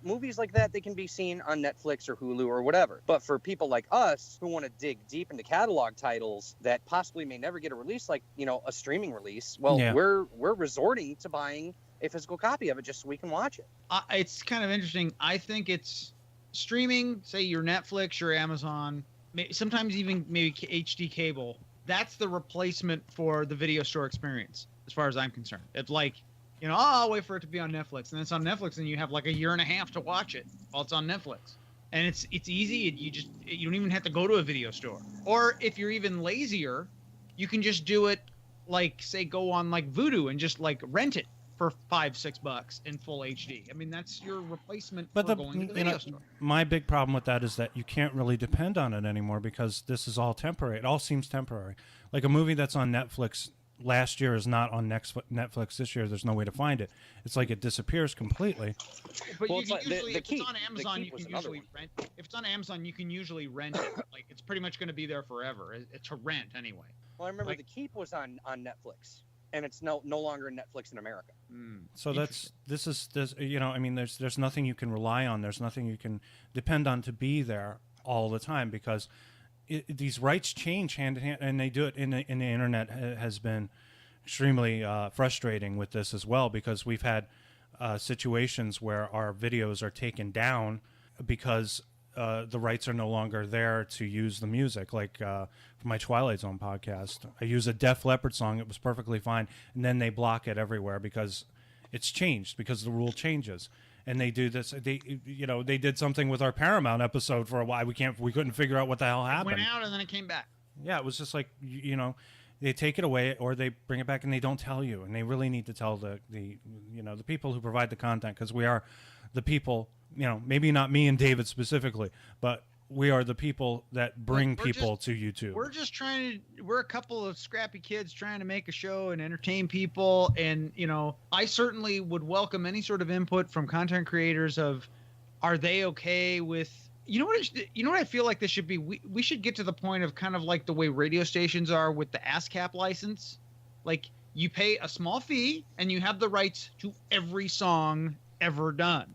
Movies like that, they can be seen on Netflix or Hulu or whatever. But for people like us who want to dig deep into catalog titles that possibly may never get a release, like, a streaming release, we're resorting to buying a physical copy of it just so we can watch it. It's kind of interesting. I think it's streaming, say your Netflix, your Amazon, sometimes even maybe HD cable. That's the replacement for the video store experience, as far as I'm concerned. It's like, I'll wait for it to be on Netflix, and it's on Netflix, and you have like a year and a half to watch it while it's on Netflix. And it's easy. You don't even have to go to a video store. Or if you're even lazier, you can just do it, like, say, go on like Vudu and just like rent it for $5-6 in full HD. I mean, that's your replacement for going to the video store. My big problem with that is that you can't really depend on it anymore because this is all temporary. It all seems temporary. Like a movie that's on Netflix last year is not on Netflix this year. There's no way to find it. It's like it disappears completely. But you can usually, if it's on Amazon, you can usually rent. If it's on Amazon, you can usually rent it. Like it's pretty much going to be there forever. It's to rent anyway. Well, I remember The Keep was on Netflix. And it's no longer Netflix in America. So there's nothing you can rely on. There's nothing you can depend on to be there all the time because these rights change hand in hand, and they do it in the internet has been extremely frustrating with this as well because we've had situations where our videos are taken down because the rights are no longer there to use the music. Like for my Twilight Zone podcast, I use a Def Leppard song. It was perfectly fine. And then they block it everywhere because it's changed, because the rule changes. And they do this. They did something with our Paramount episode for a while. We couldn't figure out what the hell happened. It went out and then it came back. Yeah, it was just like, they take it away or they bring it back and they don't tell you. And they really need to tell the people who provide the content, because we are the people, maybe not me and David specifically, but we are the people that bring Look, people to YouTube. We're a couple of scrappy kids trying to make a show and entertain people. And, I certainly would welcome any sort of input from content creators of, are they okay with, you know what I feel like this should be? We should get to the point of kind of like the way radio stations are with the ASCAP license. Like, you pay a small fee and you have the rights to every song ever done.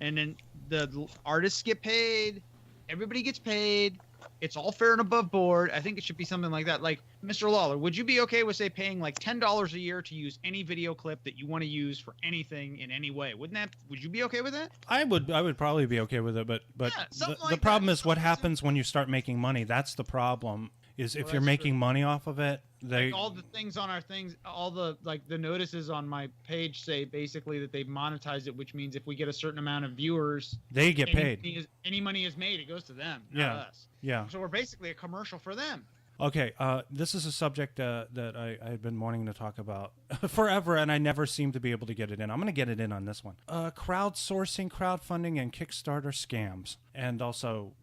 And then the artists get paid. Everybody gets paid. It's all fair and above board. I think it should be something like that. Like, Mr. Lawler, would you be okay with, say, paying like $10 a year to use any video clip that you want to use for anything in any way? Would you be okay with that? I would probably be okay with it, but Yeah, the problem is what happens when you start making money. That's the problem. Is if you're making money off of it, like all the things on our things, all the the notices on my page say basically that they've monetized it, which means if we get a certain amount of viewers, they get paid. Any money is made, it goes to them, yeah. not us. Yeah. So we're basically a commercial for them. Okay, this is a subject that I've been wanting to talk about forever, and I never seem to be able to get it in. I'm going to get it in on this one. Crowdsourcing, crowdfunding, and Kickstarter scams, and also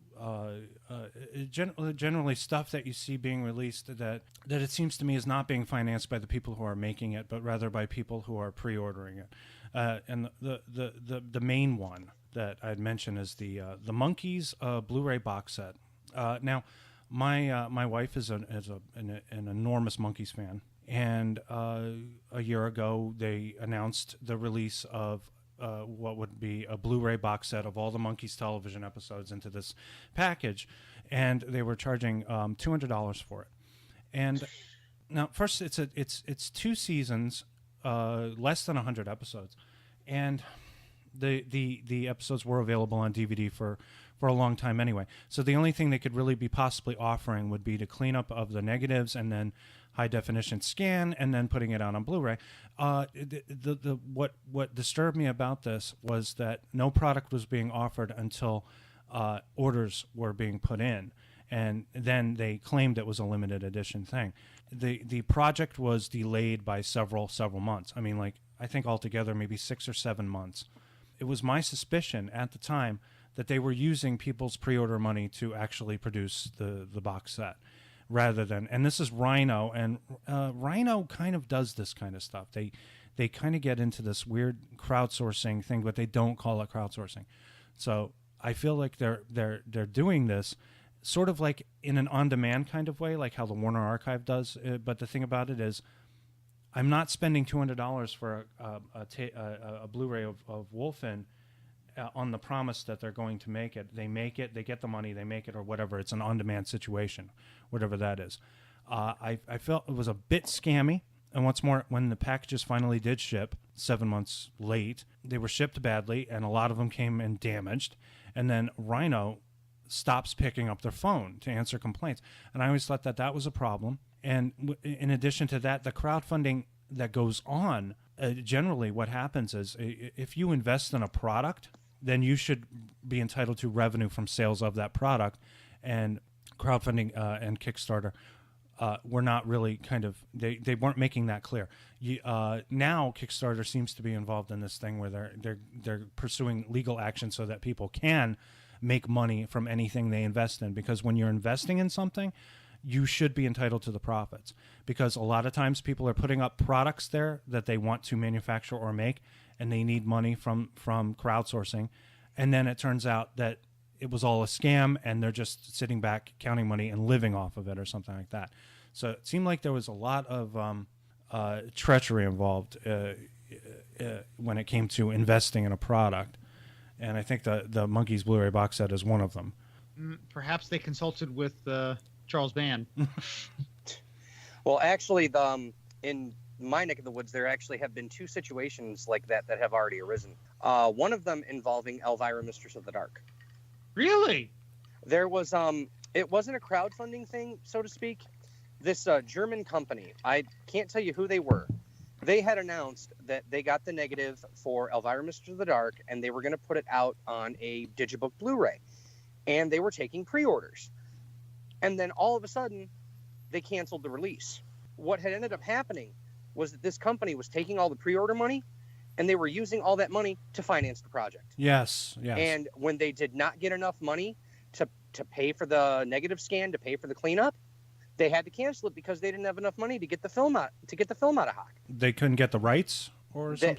generally stuff that you see being released that it seems to me is not being financed by the people who are making it, but rather by people who are pre-ordering it. And the main one that I'd mention is the Monkees Blu-ray box set. Now, my wife is an enormous Monkees fan, and a year ago they announced the release of what would be a Blu-ray box set of all the Monkees television episodes into this package, and they were charging $200 for it. And now, first, it's 2 seasons, less than 100 episodes, and the episodes were available on DVD for a long time anyway. So the only thing they could really be possibly offering would be to clean up of the negatives and then high definition scan and then putting it out on Blu-ray. What disturbed me about this was that no product was being offered until orders were being put in, and then they claimed it was a limited edition thing. The project was delayed by several months. I mean, like, I think altogether maybe 6 or 7 months. It was my suspicion at the time that they were using people's pre-order money to actually produce the box set, rather than, and this is Rhino, and Rhino kind of does this kind of stuff. They kind of get into this weird crowdsourcing thing, but they don't call it crowdsourcing. So I feel like they're doing this sort of like in an on-demand kind of way, like how the Warner Archive does. But the thing about it is, I'm not spending $200 for a Blu-ray of Wolfen on the promise that they're going to make it. They make it, they get the money, they make it, or whatever. It's an on-demand situation, whatever that is. I felt it was a bit scammy. And what's more, when the packages finally did ship 7 months late, they were shipped badly, and a lot of them came in damaged. And then Rhino stops picking up their phone to answer complaints. And I always thought that was a problem. And in addition to that, the crowdfunding that goes on, generally what happens is if you invest in a product, then you should be entitled to revenue from sales of that product. And crowdfunding and Kickstarter were not really they weren't making that clear. Now Kickstarter seems to be involved in this thing where they're pursuing legal action so that people can make money from anything they invest in, because when you're investing in something, you should be entitled to the profits, because a lot of times people are putting up products there that they want to manufacture or make, and they need money from crowdsourcing, and then it turns out that it was all a scam and they're just sitting back counting money and living off of it or something like that. So it seemed like there was a lot of treachery involved when it came to investing in a product, and I think the Monkees Blu-ray box set is one of them. Perhaps they consulted with Charles Band. Well, actually, in my neck of the woods, there actually have been 2 situations like that have already arisen. One of them involving Elvira, Mistress of the Dark. Really? There was it wasn't a crowdfunding thing, so to speak. This German company, I can't tell you who they were. They had announced that they got the negative for Elvira, Mistress of the Dark, and they were going to put it out on a Digibook Blu-ray, and they were taking pre-orders. And then all of a sudden, they canceled the release. What had ended up happening was that this company was taking all the pre-order money, and they were using all that money to finance the project. Yes. And when they did not get enough money to pay for the negative scan, to pay for the cleanup, they had to cancel it because they didn't have enough money to get the film out of hock. They couldn't get the rights or something.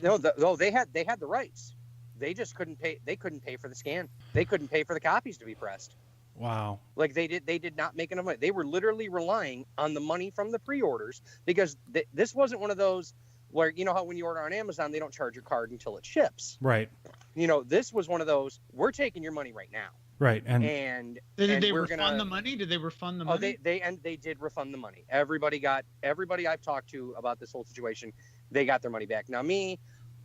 They had the rights. They just couldn't pay. They couldn't pay for the scan. They couldn't pay for the copies to be pressed. Wow. Like they did not make enough money. They were literally relying on the money from the pre-orders because this wasn't one of those where, you know how when you order on Amazon, they don't charge your card until it ships. Right. You know, this was one of those, we're taking your money right now. Right. And did they we're refund the money? Did they refund the money? They did refund the money. Everybody I've talked to about this whole situation, they got their money back. Now me,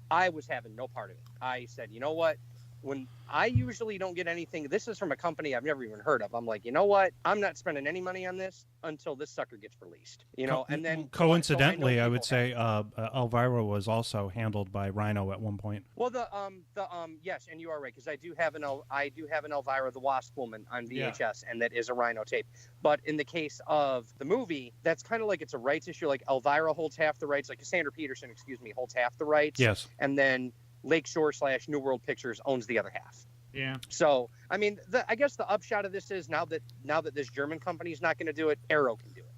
I was having no part of it. I said, you know what? When I usually don't get anything, this is from a company I've never even heard of. I'm like, you know what? I'm not spending any money on this until this sucker gets released. You know, and then coincidentally, I would say Elvira was also handled by Rhino at one point. Well, yes, and you are right because I do have an Elvira the Wasp Woman on VHS, and that is a Rhino tape. But in the case of the movie, that's kind of like it's a rights issue. Like Elvira holds half the rights, like Cassandra Peterson, holds half the rights. Yes, and then Lakeshore / New World Pictures owns the other half. Yeah. So, I mean, I guess the upshot of this is now that this German company is not going to do it, Arrow can do it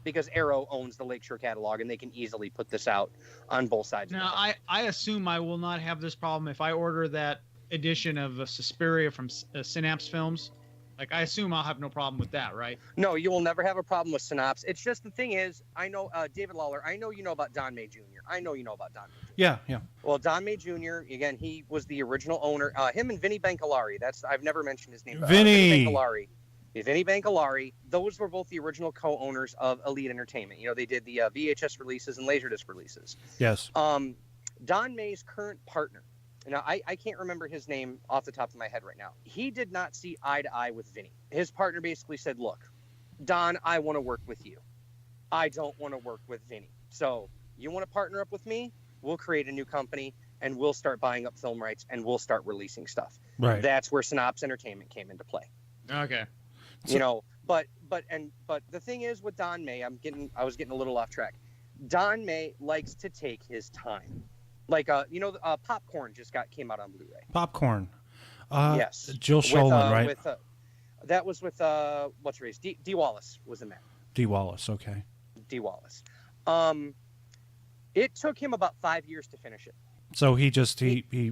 because Arrow owns the Lakeshore catalog and they can easily put this out on both sides. Now, I assume I will not have this problem if I order that edition of Suspiria from Synapse Films. Like, I assume I'll have no problem with that, right? No, you will never have a problem with Synapse. It's just the thing is, I know David Lawler. I know you know about Don May Jr. I know you know about Don May Jr. Yeah. Well, Don May Jr. Again, he was the original owner. Him and Vinny Bancalari. I've never mentioned his name. Vinny Bancalari. Those were both the original co-owners of Elite Entertainment. You know, they did the VHS releases and Laserdisc releases. Yes. Don May's current partner. Now, I can't remember his name off the top of my head right now. He did not see eye to eye with Vinny. His partner basically said, look, Don, I want to work with you. I don't want to work with Vinny. So you want to partner up with me? We'll create a new company and we'll start buying up film rights and we'll start releasing stuff. Right. That's where Synapse Entertainment came into play. Okay. You know, but the thing is with Don May, I was getting a little off track. Don May likes to take his time. Like, Popcorn just came out on Blu-ray. Popcorn. Yes. Jill Scholen, right? That was with, what's her name? Dee Wallace was in that. Dee Wallace, okay. Dee Wallace. It took him about 5 years to finish it. So he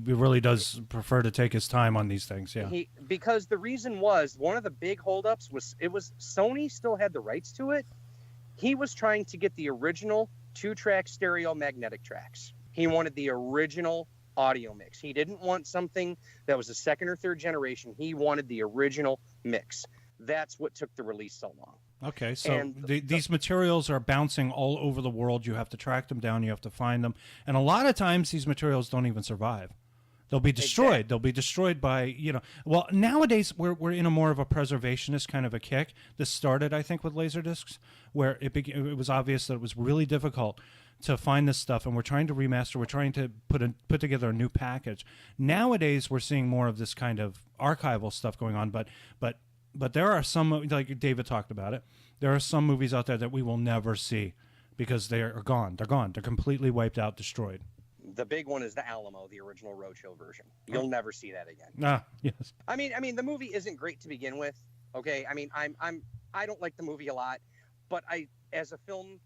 really does prefer to take his time on these things, yeah. Because the reason was, one of the big holdups was Sony still had the rights to it. He was trying to get the original 2-track stereo magnetic tracks. He wanted the original audio mix. He didn't want something that was a second or third generation. He wanted the original mix. That's what took the release so long. Okay, so these materials are bouncing all over the world. You have to track them down. You have to find them. And a lot of times these materials don't even survive. They'll be destroyed. Exactly. They'll be destroyed by, well, nowadays we're in a more of a preservationist kind of a kick. This started, I think, with Laserdiscs, where it was obvious that it was really difficult to find this stuff, and we're trying to remaster. We're trying to put together a new package. Nowadays, we're seeing more of this kind of archival stuff going on. But there are some, like David talked about it. There are some movies out there that we will never see because they are gone. They're gone. They're completely wiped out, destroyed. The big one is the Alamo, the original Roadshow version. You'll never see that again. Yes. I mean, the movie isn't great to begin with. Okay. I mean, I don't like the movie a lot, but as a film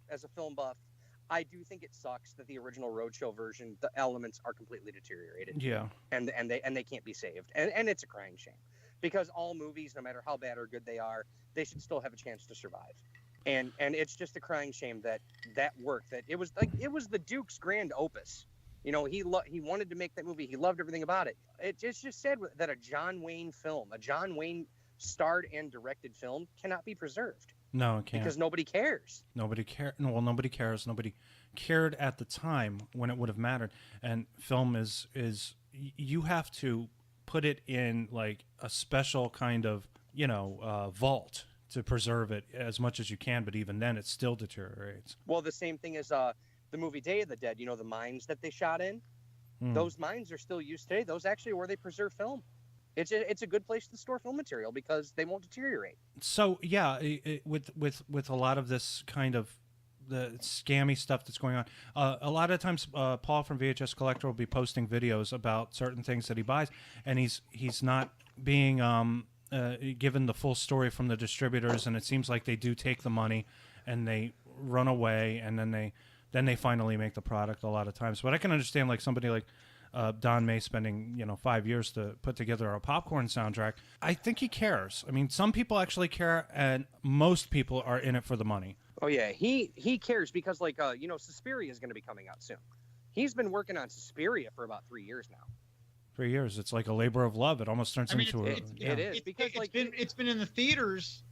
buff, I do think it sucks that the original Roadshow version, the elements are completely deteriorated. Yeah. And they can't be saved. And it's a crying shame. Because all movies, no matter how bad or good they are, they should still have a chance to survive. And it's just a crying shame that work, that it was the Duke's grand opus. You know, he wanted to make that movie. He loved everything about it. It's just sad that a John Wayne film, a John Wayne starred and directed film, cannot be preserved. No, it can't. Because nobody cares. Nobody cares. Nobody cares. Nobody cared at the time when it would have mattered. And film is you have to put it in like a special kind of vault to preserve it as much as you can. But even then, it still deteriorates. Well, the same thing as the movie Day of the Dead. You know, the mines that they shot in. Those mines are still used today. Those actually are where they preserve film. It's a good place to store film material because they won't deteriorate. So yeah, with a lot of this kind of the scammy stuff that's going on, a lot of times Paul from VHS Collector will be posting videos about certain things that he buys, and he's not being given the full story from the distributors, and it seems like they do take the money and they run away, and then they finally make the product a lot of times. But I can understand like somebody like Don May spending 5 years to put together a popcorn soundtrack. I think he cares. I mean, some people actually care, and most people are in it for the money. Oh yeah, he cares because like Suspiria is going to be coming out soon. He's been working on Suspiria for about 3 years now. 3 years. It's like a labor of love. It almost turns into it is because it's been in the theaters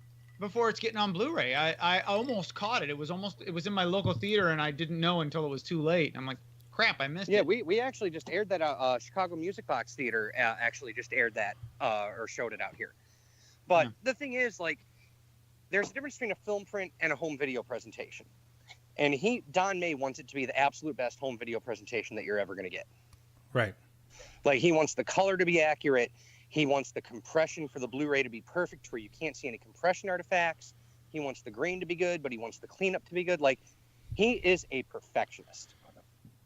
before it's getting on Blu-ray. I almost caught it. It was in my local theater, and I didn't know until it was too late. I'm like, crap, I missed it. Yeah, we actually just aired that. Chicago Music Box Theater actually just aired that or showed it out here. But the thing is, like, there's a difference between a film print and a home video presentation. And Don May wants it to be the absolute best home video presentation that you're ever going to get. Right. Like, he wants the color to be accurate. He wants the compression for the Blu-ray to be perfect where you can't see any compression artifacts. He wants the grain to be good, but he wants the cleanup to be good. Like, he is a perfectionist.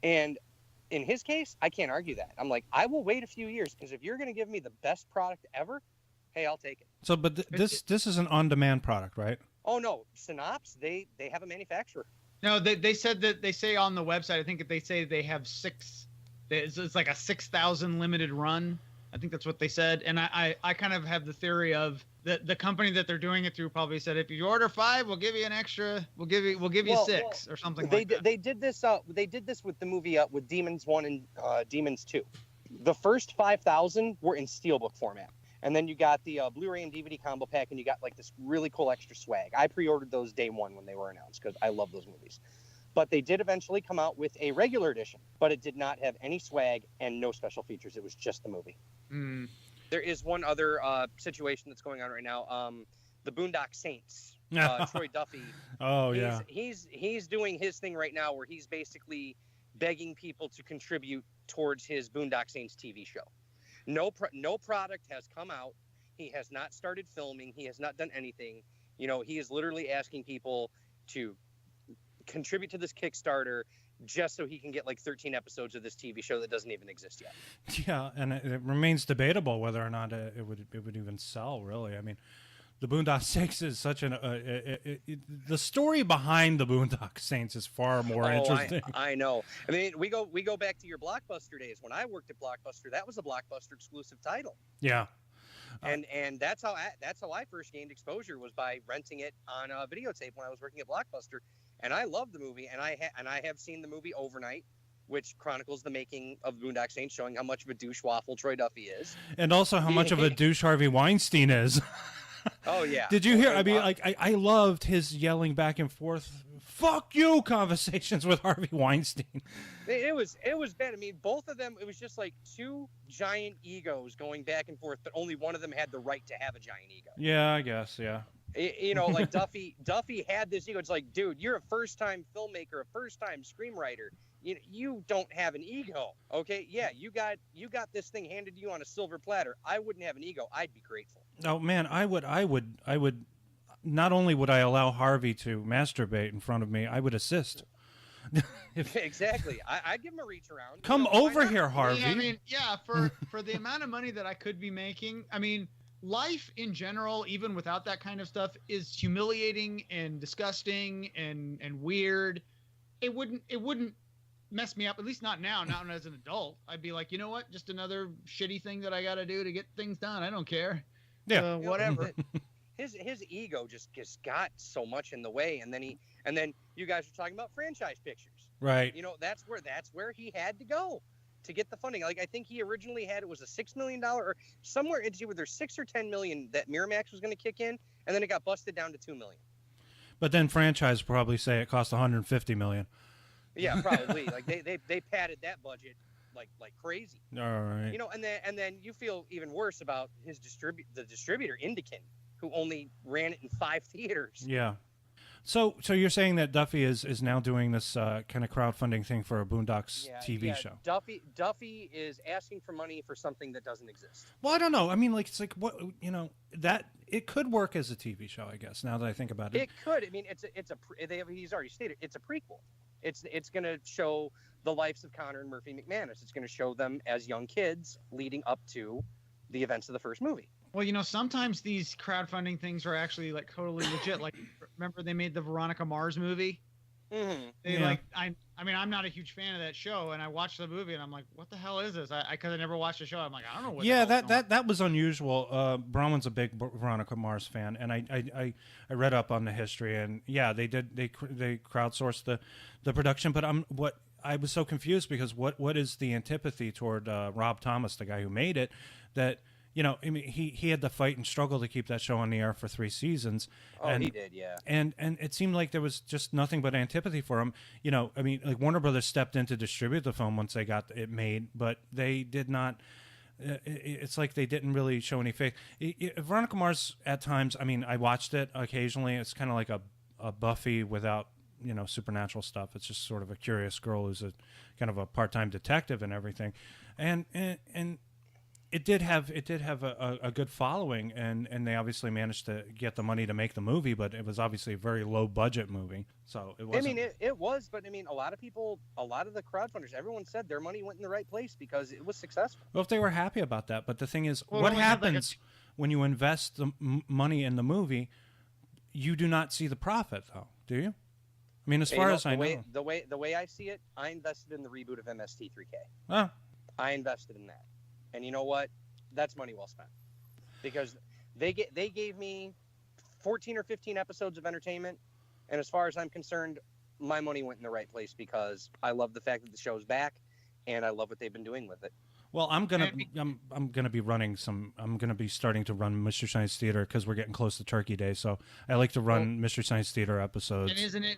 And in his case, I can't argue that. I'm like, I will wait a few years because if you're going to give me the best product ever, hey, I'll take it. So, but this is an on-demand product, right? Oh, no. Synopse, they have a manufacturer. No, they said that they say on the website, I think they say they have it's like a 6,000 limited run. I think that's what they said. And I kind of have the theory of the company that they're doing it through probably said, if you order 5, we'll give you an extra, we'll give you 6 or something like that. They did this with the movie with Demons 1 and Demons 2. The first 5,000 were in steelbook format. And then you got the Blu-ray and DVD combo pack, and you got like this really cool extra swag. I pre-ordered those day one when they were announced because I love those movies. But they did eventually come out with a regular edition, but it did not have any swag and no special features. It was just the movie. Mm. There is one other situation that's going on right now. The Boondock Saints, Troy Duffy. Oh, yeah. He's doing his thing right now where he's basically begging people to contribute towards his Boondock Saints TV show. No product has come out. He has not started filming. He has not done anything. He is literally asking people to contribute to this Kickstarter just so he can get like 13 episodes of this TV show that doesn't even exist yet. Yeah, and it remains debatable whether or not it would even sell, really. I mean, the Boondock Saints is such the story behind the Boondock Saints is far more interesting. I know. I mean, we go back to your Blockbuster days. When I worked at Blockbuster, that was a Blockbuster exclusive title. Yeah. And that's how I first gained exposure was by renting it on a videotape when I was working at Blockbuster. And I loved the movie, and I have seen the movie Overnight, which chronicles the making of Boondock Saints, showing how much of a douche waffle Troy Duffy is, and also how much of a douche Harvey Weinstein is. Oh yeah. Did you hear? I mean, like I loved his yelling back and forth, "Fuck you" conversations with Harvey Weinstein. It was bad. I mean, both of them. It was just like two giant egos going back and forth, but only one of them had the right to have a giant ego. Yeah, I guess. Yeah. Like Duffy had this ego. It's like, dude, you're a first-time filmmaker, a first-time screenwriter. You don't have an ego, okay? Yeah, you got this thing handed to you on a silver platter. I wouldn't have an ego. I'd be grateful. Oh man, I would. Not only would I allow Harvey to masturbate in front of me, I would assist. Exactly. I'd give him a reach around. Come over here, Harvey. Yeah, I mean, yeah, for the amount of money that I could be making, I mean, life in general, even without that kind of stuff, is humiliating and disgusting and weird. It wouldn't mess me up, at least not now, not as an adult. I'd be like, you know what? Just another shitty thing that I got to do to get things done. I don't care. Yeah. Whatever. His ego just got so much in the way, and then you guys are talking about franchise pictures, right? That's where he had to go to get the funding. Like I think he originally had it was a $6 million or somewhere into whether 6 or 10 million that Miramax was going to kick in, and then it got busted down to 2 million. But then franchise probably say it cost 150 million. Yeah, probably. Like they padded that budget like crazy. All right. And then you feel even worse about the distributor Indican, who only ran it in 5 theaters. Yeah. So you're saying that Duffy is now doing this kind of crowdfunding thing for a Boondocks TV show? Duffy is asking for money for something that doesn't exist. Well, I don't know. I mean, like it's like what that it could work as a TV show, I guess. Now that I think about it, it could. I mean, he's already stated it's a prequel. It's going to show the lives of Connor and Murphy McManus. It's going to show them as young kids leading up to the events of the first movie. Well, sometimes these crowdfunding things are actually like totally legit. Like, remember they made the Veronica Mars movie? Mm-hmm. They Yeah. I mean, I'm not a huge fan of that show, and I watched the movie, and I'm like, what the hell is this? Because I never watched the show. I'm like, I don't know what. Yeah, the hell's going on. that was unusual. Bronwyn's a big Veronica Mars fan, and I read up on the history, and yeah, they crowdsourced the production. But I was so confused because what is the antipathy toward Rob Thomas, the guy who made it? That I mean, he had to fight and struggle to keep that show on the air for 3 seasons. Oh, and, he did, yeah. And it seemed like there was just nothing but antipathy for him. I mean, like Warner Brothers stepped in to distribute the film once they got it made, but they did not. It's like they didn't really show any faith. Veronica Mars, at times, I mean, I watched it occasionally. It's kind of like a Buffy without supernatural stuff. It's just sort of a curious girl who's a kind of a part-time detective and everything, and it did have a good following, and they obviously managed to get the money to make the movie, but it was obviously a very low budget movie, so it wasn't. I mean, it was, but I mean, a lot of the crowdfunders, everyone said their money went in the right place because it was successful. Well, if they were happy about that, but the thing is, Well, what it only had, like, happens when you invest the money in the movie? You do not see the profit, though, do you? I mean, as far as I know, the way I see it, I invested in the reboot of MST3K. Oh. I invested in that. And you know what? That's money well spent, because they gave me 14 or 15 episodes of entertainment, and as far as I'm concerned, my money went in the right place because I love the fact that the show's back, and I love what they've been doing with it. well, I'm gonna be starting to run Mystery Science Theater because we're getting close to Turkey Day, so I like to run Mystery Science Theater episodes. And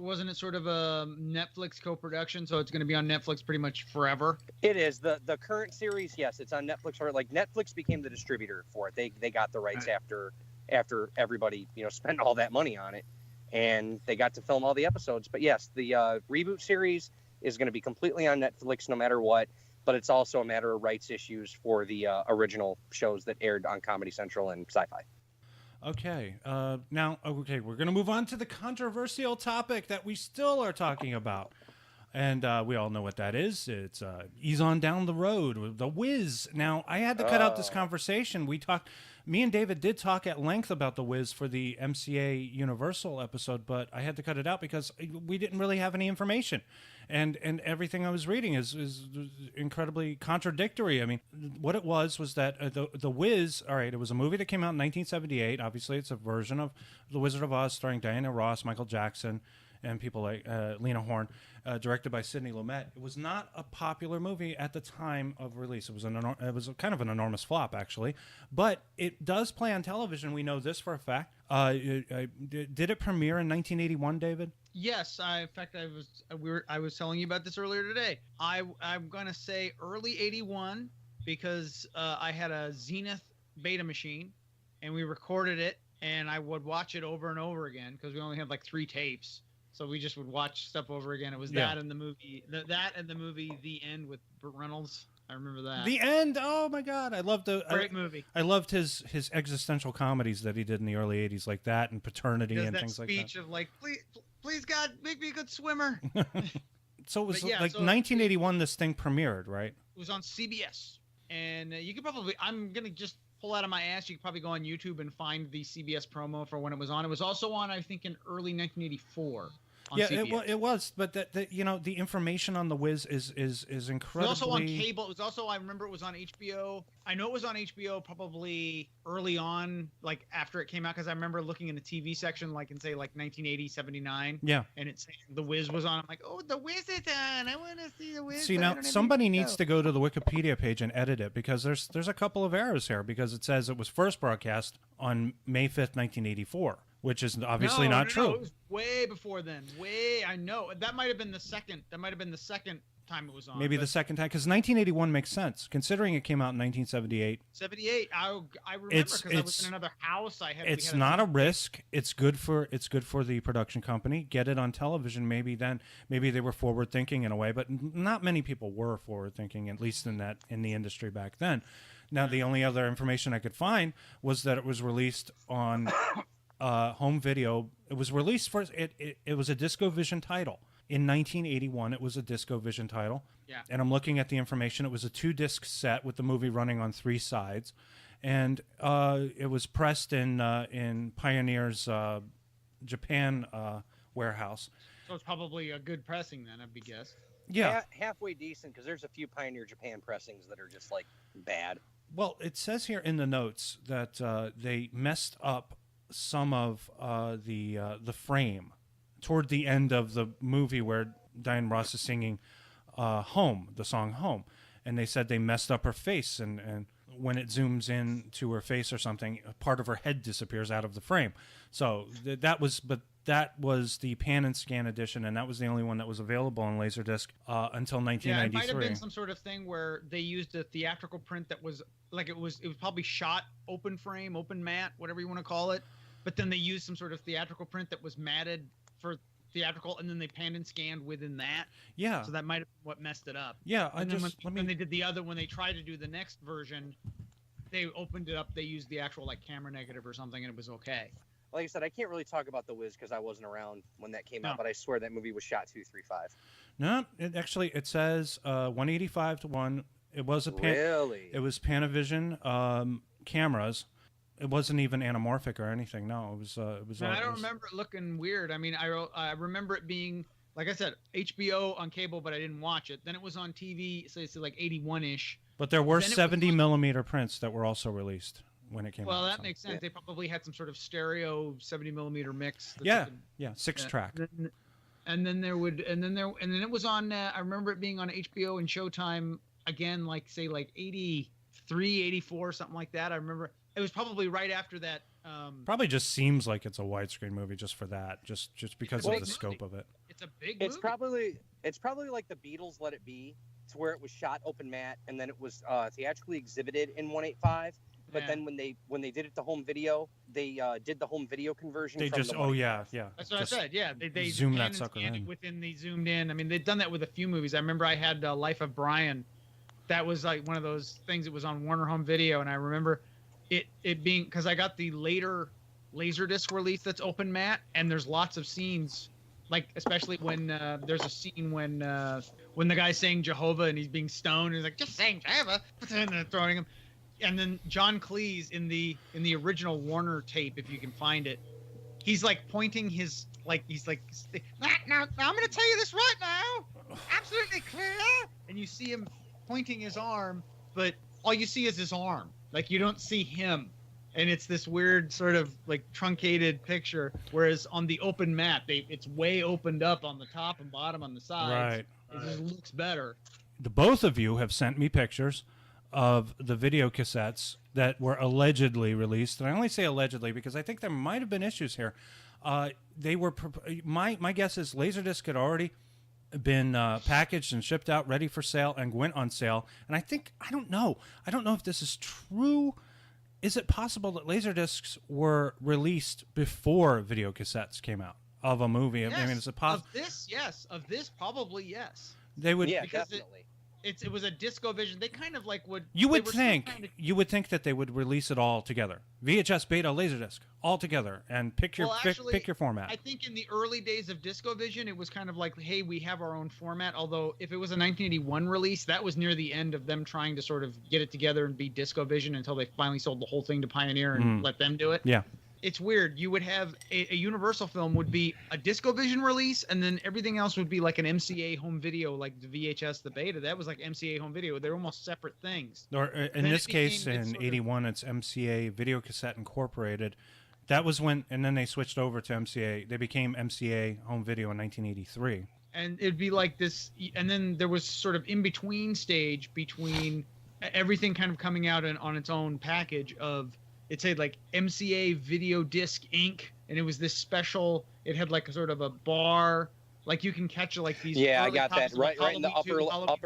wasn't it sort of a Netflix co-production? So it's going to be on Netflix pretty much forever. It is the current series. Yes, it's on Netflix. Or like Netflix became the distributor for it. They got the rights after everybody spent all that money on it, and they got to film all the episodes. But yes, the reboot series is going to be completely on Netflix no matter what. But it's also a matter of rights issues for the original shows that aired on Comedy Central and Sci-Fi. Okay, we're going to move on to the controversial topic that we still are talking about. And we all know what that is. It's Ease On Down the Road, The Wiz. Now, I had to cut out this conversation. Me and David did talk at length about The Wiz for the MCA Universal episode, but I had to cut it out because we didn't really have any information. And everything I was reading is incredibly contradictory. I mean, what it was that the Wiz, all right, it was a movie that came out in 1978. Obviously, it's a version of The Wizard of Oz starring Diana Ross, Michael Jackson, and people like Lena Horne, directed by Sidney Lumet. It was not a popular movie at the time of release. It was kind of an enormous flop, actually. But it does play on television. We know this for a fact. Did it premiere in 1981, David? Yes, in fact, I was telling you about this earlier today. I'm gonna say early '81 because I had a Zenith Beta machine, and we recorded it, and I would watch it over and over again because we only had like 3 tapes. So we just would watch stuff over again. It was that and the movie, that and the movie The End with Burt Reynolds. I remember that. The End. Oh my God, I loved the great movie. I loved his existential comedies that he did in the early '80s, like that and Paternity and things like that. Speech of like, please God, make me a good swimmer. So it was 1981. This thing premiered, right? It was on CBS, and you could probably. I'm gonna just pull out of my ass. You could probably go on YouTube and find the CBS promo for when it was on. It was also on, I think, in early 1984. Yeah, it was, but the information on The Wiz is incredibly. It was also on cable. It was also, I remember it was on HBO. I know it was on HBO probably early on, like after it came out, because I remember looking in the TV section, like in say like 1980, 79. Yeah. And it's saying The Wiz was on. I'm like, oh, The Wiz is on. I want to see The Wiz. See, now somebody needs to go to the Wikipedia page and edit it because there's a couple of errors here because it says it was first broadcast on May 5th, 1984. Which is obviously not true. No, it was way before then. I know. That might have been the second. That might have been the second time it was on. Maybe the second time, because 1981 makes sense, considering it came out in 1978. 78. I remember because I was in another house. It's not a risk. It's good for the production company. Get it on television. Maybe they were forward thinking in a way, but not many people were forward thinking, at least in the industry back then. Now, the only other information I could find was that it was released on. Home video. It was released first. It was a DiscoVision title in 1981. It was a DiscoVision title. Yeah. And I'm looking at the information. It was a 2-disc set with the movie running on 3 sides, and it was pressed in Pioneer's Japan warehouse. So it's probably a good pressing then, I'd be guessed. Yeah, halfway decent, because there's a few Pioneer Japan pressings that are just like bad. well, it says here in the notes that they messed up some of the frame toward the end of the movie where Diane Ross is singing "Home," the song "Home," and they said they messed up her face, and when it zooms in to her face or something, a part of her head disappears out of the frame. So that was the pan and scan edition, and that was the only one that was available on Laserdisc until 1993. Yeah, it might have been some sort of thing where they used a theatrical print that was like it was probably shot open frame, open matte, whatever you want to call it. But then they used some sort of theatrical print that was matted for theatrical, and then they panned and scanned within that. Yeah. So that might have been what messed it up. Yeah, when they did the other, when they tried to do the next version, they opened it up. They used the actual like camera negative or something, and it was okay. Like I said, I can't really talk about The Wiz because I wasn't around when that came out, but I swear that movie was shot 235. No, it says 185 to 1. It was a Really? It was Panavision cameras. It wasn't even anamorphic or anything. No, it was. Man, I don't remember it looking weird. I mean, I remember it being, like I said, HBO on cable, but I didn't watch it. Then it was on TV, so it's like 81-ish. But there were 70 millimeter prints that were also released when it came out. Well, that makes sense. They probably had some sort of stereo 70 millimeter mix. Yeah, 6-track. And then it was on. I remember it being on HBO and Showtime again, like say like 83, 84, something like that. I remember it was probably right after that. Probably just seems like it's a widescreen movie just for that, just because of the scope of it. It's a big movie. It's probably like the Beatles' Let It Be, to where it was shot open matte and then it was theatrically exhibited in 185. But then when they did it to home video, they did the home video conversion. They just yeah. That's what I said. Yeah, they zoomed that sucker in. Within they zoomed in. I mean, they've done that with a few movies. I remember I had Life of Brian. That was like one of those things that was on Warner Home Video, and I remember it being, because I got the later Laserdisc release that's open matte, and there's lots of scenes, like especially when there's a scene when the guy's saying Jehovah and he's being stoned, and he's like, just saying Jehovah, and they're throwing him. And then John Cleese in the original Warner tape, if you can find it, he's like pointing his he's like, now I'm going to tell you this right now, absolutely clear. And you see him pointing his arm, but all you see is his arm. Like you don't see him, and it's this weird sort of like truncated picture. Whereas on the open map, it's way opened up on the top and bottom on the sides. Right. It just looks better. The both of you have sent me pictures of the video cassettes that were allegedly released, and I only say allegedly because I think there might have been issues here. They were my guess is Laserdisc had already been packaged and shipped out, ready for sale, and went on sale. And I don't know if this is true. Is it possible that Laserdiscs were released before video cassettes came out of a movie? Yes. I mean, is it possible? Of this, yes. Of this, probably yes. They would. Yeah, because definitely. It was a disco vision. They kind of like would. You would think that they would release it all together, VHS, Beta, Laserdisc, all together, and pick your format. I think in the early days of Disco Vision, it was kind of like, hey, we have our own format. Although if it was a 1981 release, that was near the end of them trying to sort of get it together and be Disco Vision until they finally sold the whole thing to Pioneer and let them do it. Yeah. It's weird. You would have a Universal film would be a Disco Vision release, and then everything else would be like an MCA home video, like the VHS, the Beta. That was like MCA home video. They're almost separate things. Or in this case, in '81, it's MCA Video Cassette Incorporated. That was when, and then they switched over to MCA. They became MCA Home Video in 1983. And it'd be like this, and then there was sort of in between stage between everything kind of coming out on its own package of. It said like MCA Video Disc Inc. And it was this special. It had like a sort of a bar, like you can catch like these. Yeah, I got that right in the upper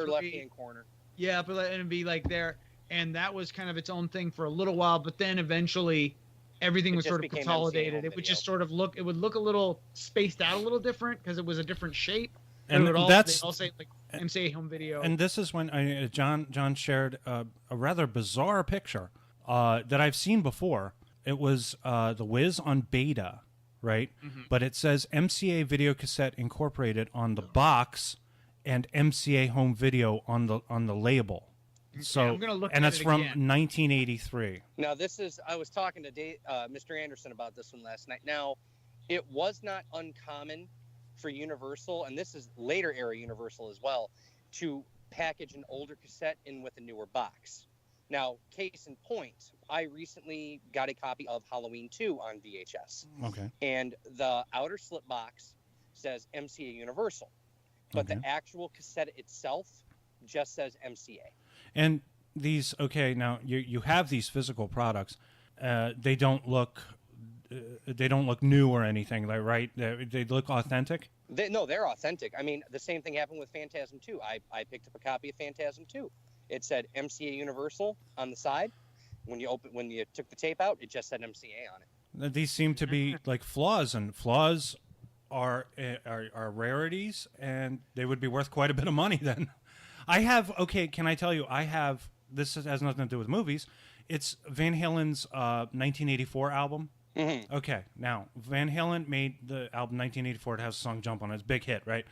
left hand corner. Yeah, and it'd be like there, and that was kind of its own thing for a little while. But then eventually, everything was sort of consolidated. It would just sort of look. It would look a little spaced out, a little different because it was a different shape. And they all say like MCA Home Video. And this is when John shared a rather bizarre picture. That I've seen before. It was the Wiz on Beta, right? Mm-hmm. But it says MCA Video Cassette Incorporated on the box and MCA Home Video on the label. So, I'm gonna look and at that's it from again. 1983. Now, I was talking to Mr. Anderson about this one last night. Now, it was not uncommon for Universal, and this is later era Universal as well, to package an older cassette in with a newer box. Now, case in point, I recently got a copy of Halloween 2 on VHS. Okay. And the outer slip box says MCA Universal, but Okay. the actual cassette itself just says MCA. And these, okay, now you have these physical products. They don't look new or anything, like, right? They look authentic. They're authentic. I mean, the same thing happened with Phantasm 2. I picked up a copy of Phantasm 2. It said MCA Universal on the side. When you took the tape out, it just said MCA on it. These seem to be like flaws, and flaws are rarities, and they would be worth quite a bit of money then. Can I tell you, this has nothing to do with movies. It's Van Halen's 1984 album. Mm-hmm. Okay, now, Van Halen made the album 1984. It has a song Jump on it. It's a big hit, right?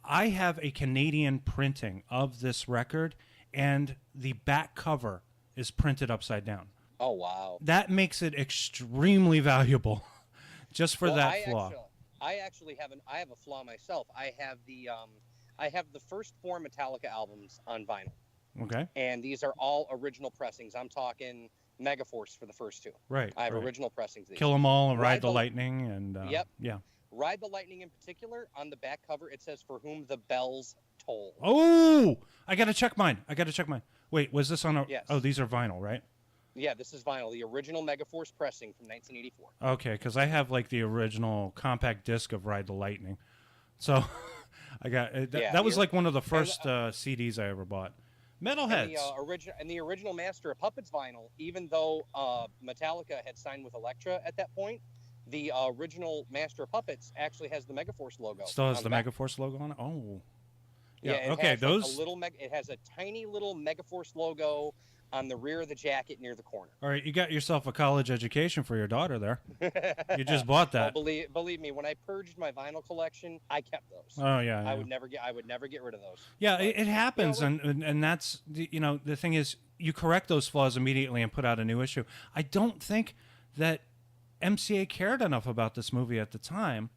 I have a Canadian printing of this record, and the back cover is printed upside down. Oh, wow. That makes it extremely valuable just for that flaw. I actually have a flaw myself. I have the first 4 Metallica albums on vinyl. Okay. And these are all original pressings. I'm talking Megaforce for the first 2. Right. I have right. original pressings of these. Kill 'Em All and Ride the Lightning. And Yep. Yeah. Ride the Lightning in particular, on the back cover, it says "For Whom the Bells Toll." Oh, I got to check mine. Wait, was this on a... Yes. Oh, these are vinyl, right? Yeah, this is vinyl, the original Megaforce pressing from 1984. Okay, because I have like the original compact disc of Ride the Lightning. So I got... that was like one of the first CDs I ever bought. Metalheads. And the original Master of Puppets vinyl, even though Metallica had signed with Elektra at that point, the original Master of Puppets actually has the Megaforce logo. Still has the Megaforce logo on it? Oh. Yeah, okay, has those... it has a tiny little Megaforce logo on the rear of the jacket near the corner. All right, you got yourself a college education for your daughter there. You just bought that. Oh, believe me, when I purged my vinyl collection, I kept those. Oh yeah. I would never get rid of those. Yeah, it happens, and that's the thing is, you correct those flaws immediately and put out a new issue. I don't think that MCA cared enough about this movie at the time.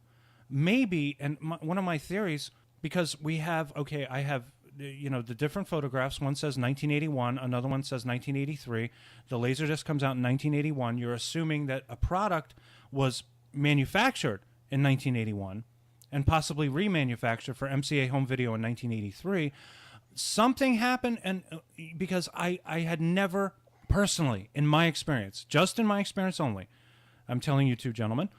Maybe, and one of my theories, because I have the different photographs. One says 1981, another one says 1983. The Laserdisc comes out in 1981. You're assuming that a product was manufactured in 1981 and possibly remanufactured for MCA home video in 1983. Something happened, and because I had never personally, in my experience, just in my experience only, I'm telling you two gentlemen,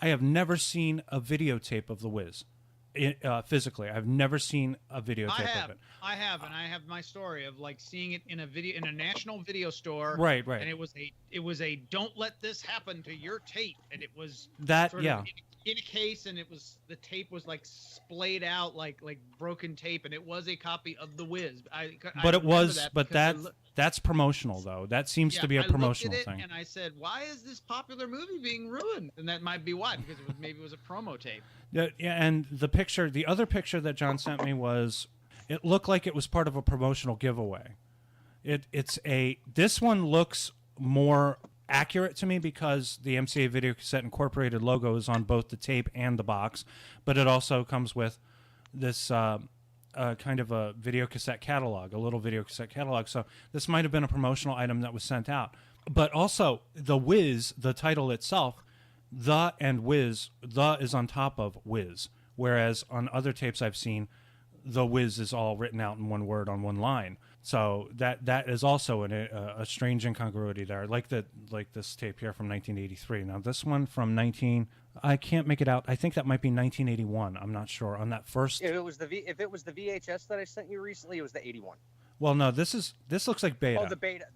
I have never seen a videotape of The Wiz. Physically, I've never seen a videotape of it. I have, and I have my story of like seeing it in a national video store. Right. And it was a don't let this happen to your tape, and it was that sort of in a case, and the tape was like splayed out like broken tape, and it was a copy of The Wiz. That's promotional though. That seems to be a promotional thing. And I said, why is this popular movie being ruined? And that might be why, because maybe it was a promo tape. Yeah, and the other picture that John sent me it looked like it was part of a promotional giveaway. This one looks more accurate to me because the MCA Video Cassette Incorporated logo is on both the tape and the box, but it also comes with this kind of a video cassette catalog, a little video cassette catalog. So this might have been a promotional item that was sent out. But also, The Wiz, the title itself, The and Wiz, The is on top of Wiz, whereas on other tapes I've seen, The Wiz is all written out in one word on one line. So that is also a strange incongruity there, like this tape here from 1983. Now this one from I can't make it out. I think that might be 1981. I'm not sure on that first. If it was the VHS that I sent you recently, it was the 81. Well, no, this looks like beta. Oh, the beta.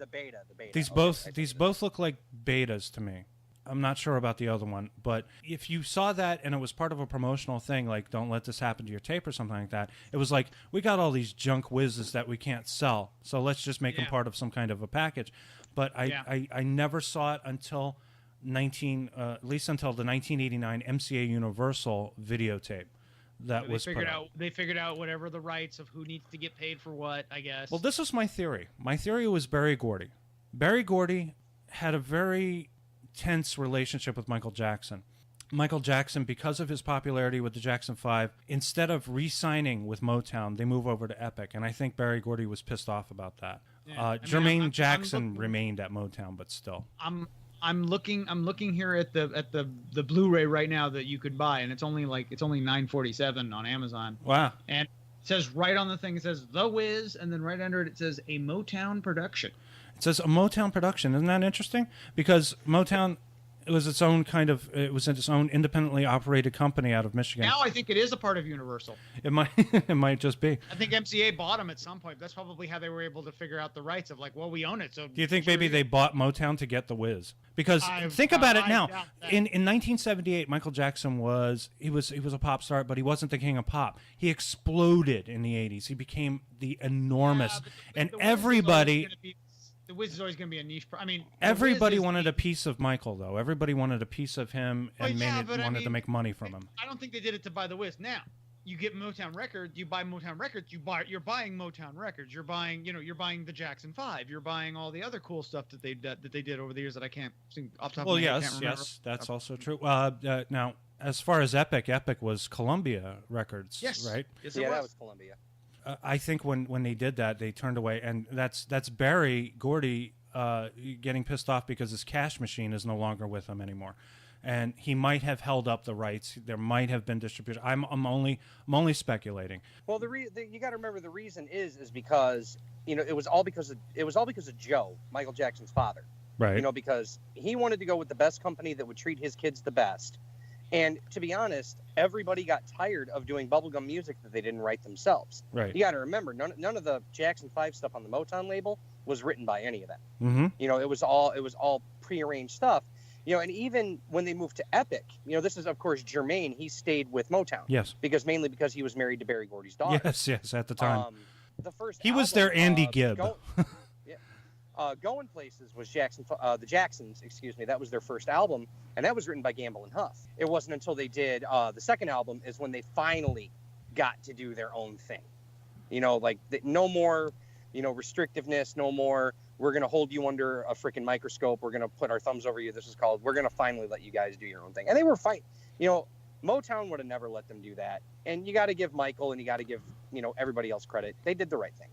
These both look like betas to me. I'm not sure about the other one, but if you saw that and it was part of a promotional thing, like don't let this happen to your tape or something like that, it was like, we got all these junk whizzes that we can't sell, so let's just make them part of some kind of a package. But I never saw it until at least until the 1989 MCA Universal videotape. that was put out. They figured out whatever the rights of who needs to get paid for what, I guess. Well, this was my theory. My theory was Berry Gordy. Berry Gordy had a very tense relationship with Michael Jackson. Michael Jackson, because of his popularity with the Jackson 5, instead of re-signing with Motown, they move over to Epic, and I think Berry Gordy was pissed off about that. Yeah. Jermaine Jackson remained at Motown, but still. I'm looking here at the Blu-ray right now that you could buy, and it's only $9.47 on Amazon. Wow. And it says right on the thing, it says The Wiz, and then right under it, it says a Motown production. It says a Motown production. Isn't that interesting? Because Motown, it was its own independently operated company out of Michigan. Now I think it is a part of Universal. It might it might just be. I think MCA bought them at some point. That's probably how they were able to figure out the rights of like, well, we own it. So do you think maybe they bought Motown to get The Wiz? Because think about it now. In 1978, Michael Jackson was a pop star, but he wasn't the king of pop. He exploded in the 80s. He became the enormous, and everybody. The Wiz is always going to be a niche. Everybody wanted a piece of Michael, though. Everybody wanted a piece of him and wanted to make money from him. I don't think they did it to buy the Wiz. Now, you get Motown Records. You buy Motown Records. You're buying Motown Records. You're buying the Jackson 5. You're buying all the other cool stuff that they did over the years that I can't sing off the top of my head. Well, yes, that's also true. Now, as far as Epic was Columbia Records, right? Yes, that was Columbia. I think when they did that, they turned away, and that's Berry Gordy getting pissed off because his cash machine is no longer with him anymore, and he might have held up the rights. There might have been distribution. I'm only speculating. Well, you got to remember the reason is because it was all because of Joe, Michael Jackson's father, right? Because he wanted to go with the best company that would treat his kids the best. And to be honest, everybody got tired of doing bubblegum music that they didn't write themselves. Right. You got to remember, none of the Jackson 5 stuff on the Motown label was written by any of them. Mm-hmm. It was all prearranged stuff. And even when they moved to Epic, this is of course Jermaine. He stayed with Motown. Yes. Mainly because he was married to Berry Gordy's daughter. Yes, at the time. The first he was their Andy Gibb. Going Places was the Jacksons, that was their first album, and that was written by Gamble and Huff. It wasn't until they did the second album is when they finally got to do their own thing. No more, restrictiveness, no more, we're going to hold you under a freaking microscope, we're going to put our thumbs over you, we're going to finally let you guys do your own thing. And they were fine. Motown would have never let them do that. And you got to give Michael and you got to give, everybody else credit. They did the right thing.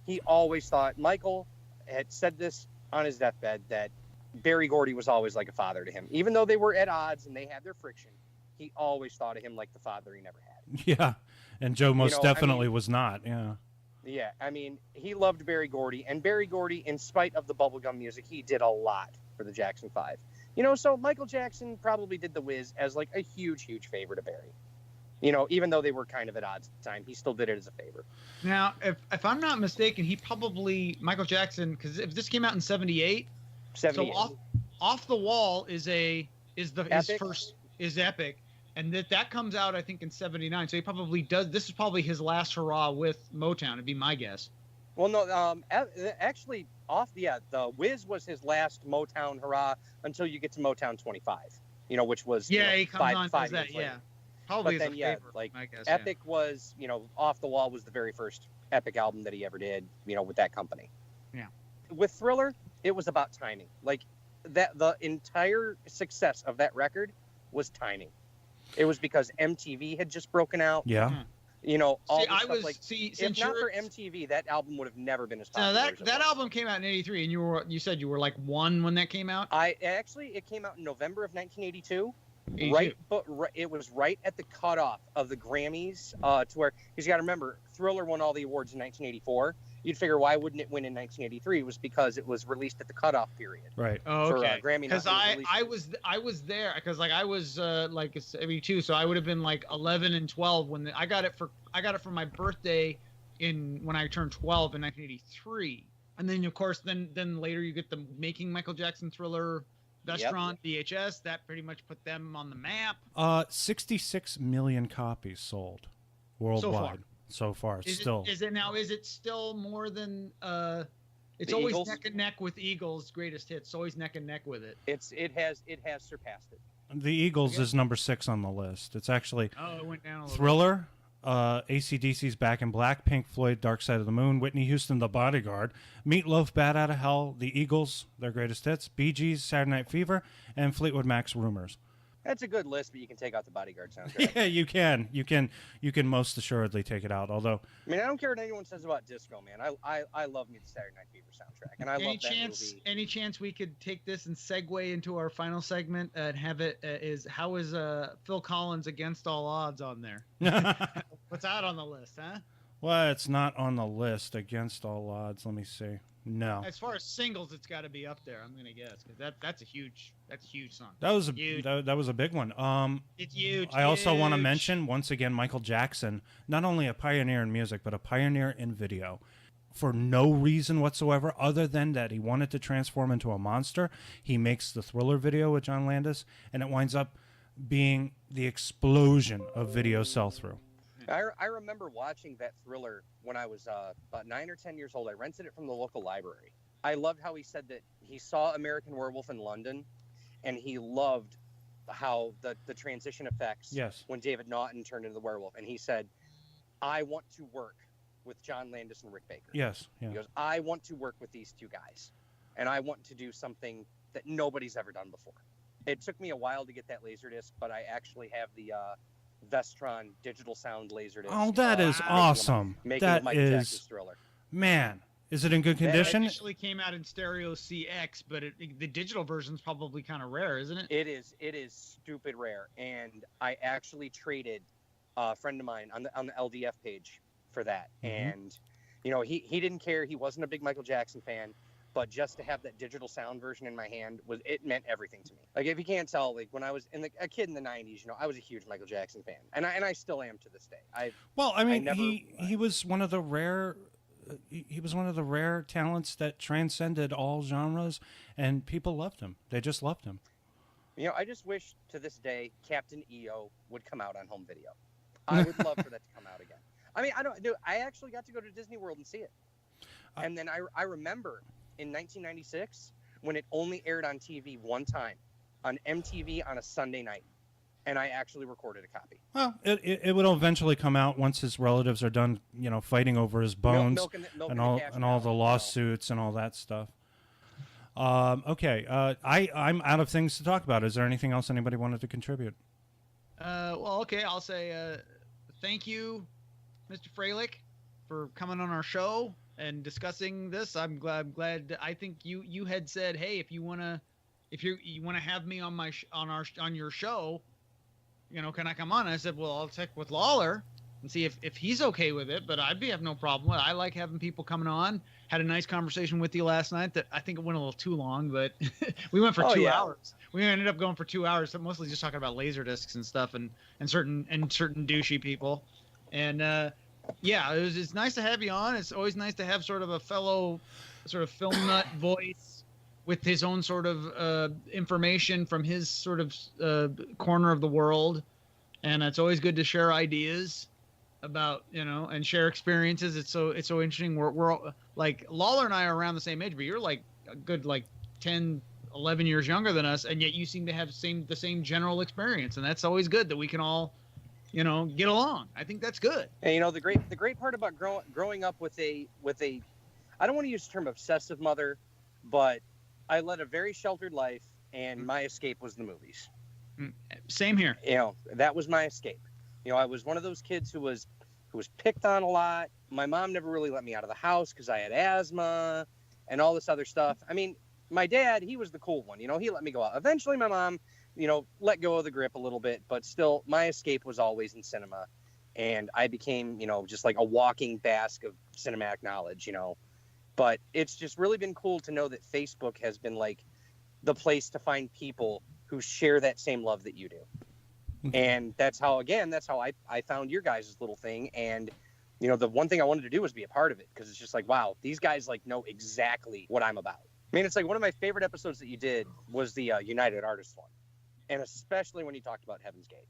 He always thought, Michael had said this on his deathbed, that Berry Gordy was always like a father to him. Even though they were at odds and they had their friction, he always thought of him like the father he never had. Yeah, and Joe most definitely was not, yeah. Yeah, he loved Berry Gordy, and Berry Gordy, in spite of the bubblegum music, he did a lot for the Jackson 5. So Michael Jackson probably did The Wiz as like a huge, huge favor to Berry. Even though they were kind of at odds at the time, he still did it as a favor. Now, if I'm not mistaken, Michael Jackson, because if this came out in 78, so off the Wall is Epic, and that comes out I think in 79. So he probably does. This is probably his last hurrah with Motown. It'd be my guess. Well, no, actually, the Wiz was his last Motown hurrah until you get to Motown 25. Which was he comes on five that, years later. yeah. Probably but then, I guess, Epic was, Off the Wall was the very first Epic album that he ever did, with that company. Yeah. With Thriller, it was about timing. The entire success of that record was timing. It was because MTV had just broken out. Yeah. All this stuff. If not for MTV, that album would have never been as popular. That album came out in '83, and you said you were like 1 when that came out. It came out in November of 1982. Right, but it was right at the cutoff of the Grammys, to where, because you got to remember, Thriller won all the awards in 1984. You'd figure, why wouldn't it win in 1983? It was because it was released at the cutoff period. Right. Oh, okay. Grammy. Because I was there, because I was like 72, so I would have been like 11 and 12 when I got it for my birthday when I turned 12 in 1983, and then of course then later you get the Making Michael Jackson Thriller Restaurant, VHS, that pretty much put them on the map. 66 million copies sold worldwide so far. Is it still more than it's always Eagles? neck and neck with Eagles' greatest hits. It's always neck and neck with it. It has surpassed it. The Eagles is number 6 on the list. It's actually it went down a little Thriller, AC/DC's Back in Black, Pink Floyd, Dark Side of the Moon, Whitney Houston, The Bodyguard, Meatloaf, Bat Out of Hell, The Eagles, their greatest hits, Bee Gees, Saturday Night Fever, and Fleetwood Mac's Rumors. That's a good list, but you can take out the Bodyguard soundtrack. Yeah, you can. You can most assuredly take it out. Although, I mean, I don't care what anyone says about disco, man. I love me the Saturday Night Fever soundtrack, and I love that movie. Any chance we could take this and segue into our final segment and have it how is Phil Collins Against All Odds on there? What's out on the list, huh? Well, it's not on the list. Against All Odds. Let me see. No. As far as singles, it's got to be up there. I'm gonna guess because that's a huge song. That was a big one. It's huge. I also want to mention once again Michael Jackson, not only a pioneer in music but a pioneer in video. For no reason whatsoever, other than that he wanted to transform into a monster, he makes the Thriller video with John Landis, and it winds up being the explosion of video sell-through. I remember watching that Thriller when I was about 9 or 10 years old. I rented it from the local library. I loved how he said that he saw American Werewolf in London, and he loved how the transition effects when David Naughton turned into the werewolf. And he said, I want to work with John Landis and Rick Baker. Yes. Yeah. He goes, I want to work with these two guys, and I want to do something that nobody's ever done before. It took me a while to get that Laserdisc, but I actually have the Vestron digital sound Laserdisc. Oh, that is awesome. That is, Thriller. Man, is it in good condition? It initially came out in stereo CX, but the digital version's probably kind of rare, isn't it? It is stupid rare, and I actually traded a friend of mine on the LDF page for that, and he didn't care. He wasn't a big Michael Jackson fan. But just to have that digital sound version in my hand it meant everything to me. Like, if you can't tell, like when I was a kid in the '90s, I was a huge Michael Jackson fan, and I still am to this day. He was one of the rare. He was one of the rare talents that transcended all genres, and people loved him. They just loved him. I just wish to this day Captain EO would come out on home video. I would love for that to come out again. I mean, I actually got to go to Disney World and see it, and then I remember. In 1996, when it only aired on TV one time, on MTV on a Sunday night, and I actually recorded a copy. Well, it will eventually come out once his relatives are done, fighting over his bones and all the lawsuits and all that stuff. Okay, I'm out of things to talk about. Is there anything else anybody wanted to contribute? Okay, I'll say thank you, Mr. Freilich, for coming on our show and discussing this. I'm glad. I think you had said, hey, if you wanna have me on on your show, can I come on? And I said, well, I'll check with Lawler and see if he's okay with it. But I'd have no problem with it. I like having people coming on. Had a nice conversation with you last night. That I think it went a little too long, but we went for 2 hours. We ended up going for 2 hours, mostly just talking about Laserdiscs and stuff and certain douchey people. And it's nice to have you on. It's always nice to have sort of a fellow sort of film nut voice with his own sort of information from his sort of corner of the world. And it's always good to share ideas about, and share experiences. It's so interesting. We're like Lawler and I are around the same age, but you're like a good 10, 11 years younger than us, and yet you seem to have the same general experience, and that's always good that we can all get along. I think that's good. And the great part about growing up with a I don't want to use the term obsessive mother, but I led a very sheltered life, and my escape was the movies. Same here. That was my escape. I was one of those kids who was picked on a lot. My mom never really let me out of the house because I had asthma and all this other stuff. I mean, my dad, he was the cool one. He let me go out. Eventually, my mom, let go of the grip a little bit, but still, my escape was always in cinema. And I became, just like a walking bask of cinematic knowledge, But it's just really been cool to know that Facebook has been like the place to find people who share that same love that you do. And that's how I found your guys' little thing. And, the one thing I wanted to do was be a part of it, because it's just like, wow, these guys know exactly what I'm about. I mean, it's like one of my favorite episodes that you did was the United Artists one. And especially when you talked about Heaven's Gate.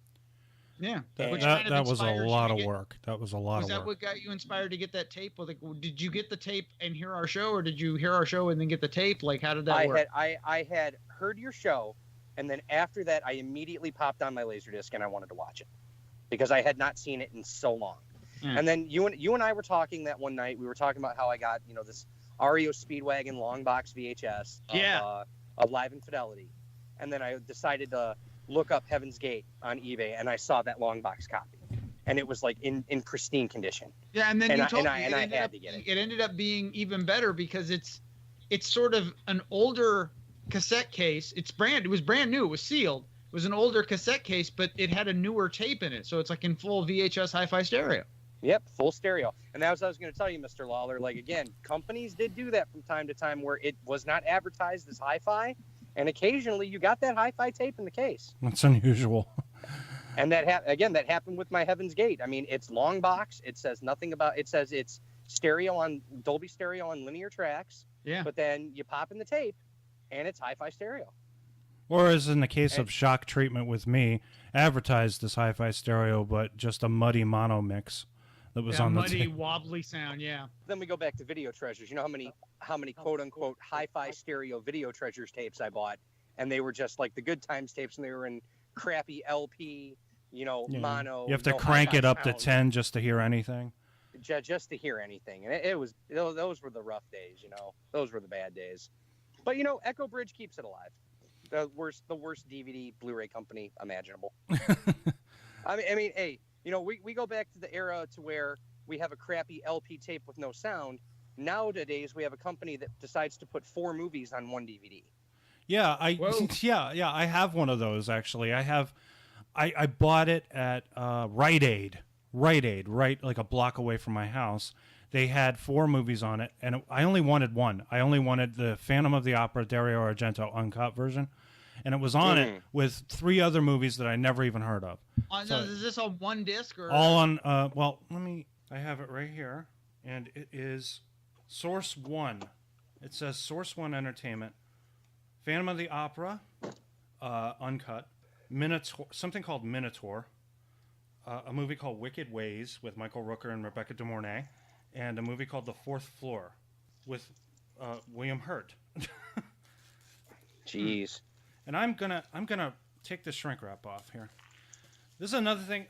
Yeah, that was a lot of work. That was a lot of work. Was that what got you inspired to get that tape? Did you get the tape and hear our show, or did you hear our show and then get the tape? Like, how did that work? I had heard your show, And then after that, I immediately popped on my Laserdisc and I wanted to watch it because I had not seen it in so long. And then you and I were talking that one night. We were talking about how I got, this REO Speedwagon long box VHS of Live Infidelity. And then I decided to look up Heaven's Gate on eBay, and I saw that long box copy. And it was like in pristine condition. Yeah, and then and you I, told and me I, and I had to get it. It ended up being even better because it's sort of an older cassette case. It was brand new. It was sealed. It was an older cassette case, but it had a newer tape in it, so it's like in full VHS hi-fi stereo. Yep, full stereo. And that was what I was going to tell you, Mr. Lawler. Like, again, companies did do that from time to time where it was not advertised as hi-fi, and occasionally you got that hi-fi tape in the case. That's unusual. And that happened with my Heaven's Gate. I mean, it's long box. It says nothing about. It says it's stereo on Dolby stereo on linear tracks. Yeah. But then you pop in the tape, and it's hi-fi stereo. Or as in the case of Shock Treatment with me, advertised as hi-fi stereo, but just a muddy mono mix that was on the muddy, tape. wobbly sound. Yeah. Then we go back to video treasures. You know how many quote-unquote hi-fi stereo video treasures tapes I bought, and they were just like the Good Times tapes, and they were in crappy LP, mono. You have to crank it up to 10 just to hear anything. Just to hear anything, and those were the rough days. Those were the bad days. But Echo Bridge keeps it alive. The worst DVD Blu-ray company imaginable. I mean, hey, we go back to the era to where we have a crappy LP tape with no sound. Nowadays, we have a company that decides to put 4 movies on one DVD. Yeah, I have one of those actually. I bought it at Rite Aid, right like a block away from my house. They had 4 movies on it, and I only wanted one. I only wanted the Phantom of the Opera Dario Argento uncut version, and it was on it with 3 other movies that I never even heard of. So, is this on one disc or all on? I have it right here, and it is Source 1. It says Source 1 Entertainment, Phantom of the Opera, uncut, Minotaur, something called Minotaur, a movie called Wicked Ways with Michael Rooker and Rebecca De Mornay, and a movie called The Fourth Floor with William Hurt. Jeez. And I'm gonna take the shrink wrap off here. This is another thing.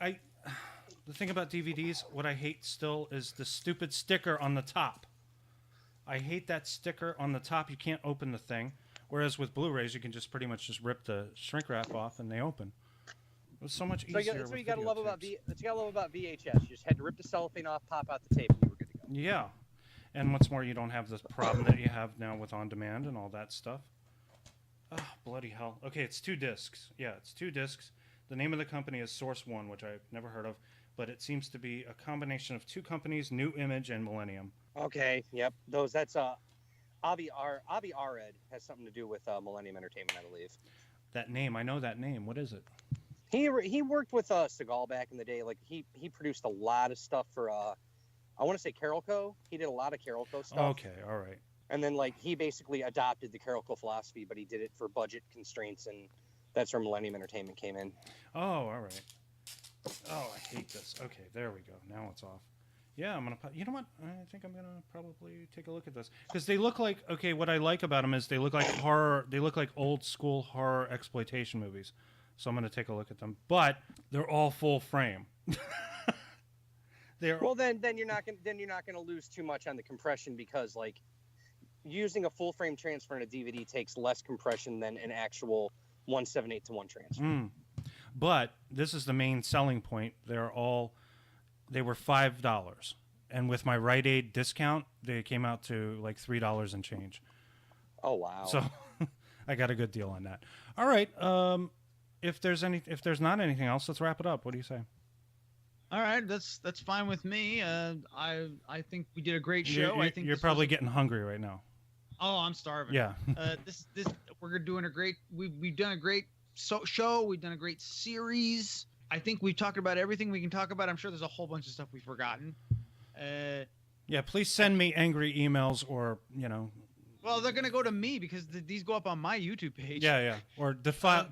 The thing about DVDs, what I hate still is the stupid sticker on the top. I hate that sticker on the top. You can't open the thing. Whereas with Blu-rays, you can just pretty much just rip the shrink wrap off and they open. It's so much easier. That's what you gotta love about VHS. You just had to rip the cellophane off, pop out the tape, and you were good to go. Yeah, and what's more, you don't have this problem that you have now with on-demand and all that stuff. Oh, bloody hell. Okay, it's 2 discs. Yeah, it's 2 discs. The name of the company is Source One, which I've never heard of, but it seems to be a combination of 2 companies, New Image and Millennium. Okay, yep. That's Avi Arad has something to do with Millennium Entertainment, I believe. That name, I know that name. What is it? He worked with Seagal back in the day. Like he produced a lot of stuff for I want to say Carolco. He did a lot of Carolco stuff. Okay, all right. And then he basically adopted the Carolco philosophy, but he did it for budget constraints, and that's where Millennium Entertainment came in. Oh, all right. Oh, I hate this. Okay, there we go. Now it's off. Yeah, I'm gonna. You know what? I think I'm gonna probably take a look at this because they look like. Okay, what I like about them is they look like horror. They look like old school horror exploitation movies. So I'm gonna take a look at them, but they're all full frame. Well, then you're not gonna lose too much on the compression because using a full frame transfer in a DVD takes less compression than an actual 1/7/8 to 1 transfer. But this is the main selling point. They were $5, and with my Rite Aid discount, they came out to like $3 and change. Oh wow! So I got a good deal on that. All right. If there's not anything else, let's wrap it up. What do you say? All right, that's fine with me. I think we did a great show. I think you're probably getting hungry right now. Oh, I'm starving. Yeah. This we're doing a great. We've done a great show. We've done a great series. I think we've talked about everything we can talk about. I'm sure there's a whole bunch of stuff we've forgotten. Yeah, please send me angry emails or Well, they're gonna go to me because these go up on my YouTube page. Yeah. Or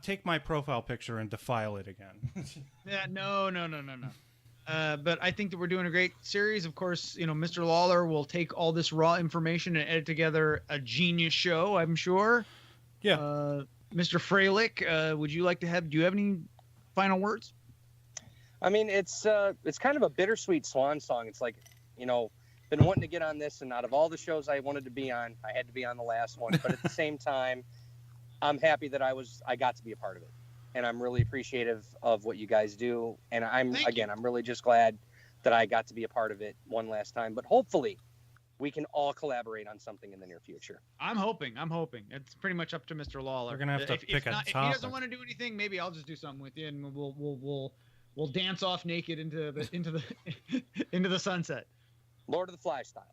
take my profile picture and defile it again. Yeah, no. But I think that we're doing a great series. Of course, Mr. Lawler will take all this raw information and edit together a genius show, I'm sure. Yeah. Mr. Freilich, would you like to do you have any final words? I mean, it's kind of a bittersweet swan song. It's like, been wanting to get on this, and out of all the shows I wanted to be on, I had to be on the last one. But at the same time, I'm happy that I got to be a part of it, and I'm really appreciative of what you guys do. And I'm really just glad that I got to be a part of it one last time. But hopefully, we can all collaborate on something in the near future. I'm hoping. It's pretty much up to Mr. Lawler. We're gonna have to pick a topic. If he doesn't want to do anything, maybe I'll just do something with you, and we'll dance off naked into the sunset. Lord of the Fly style.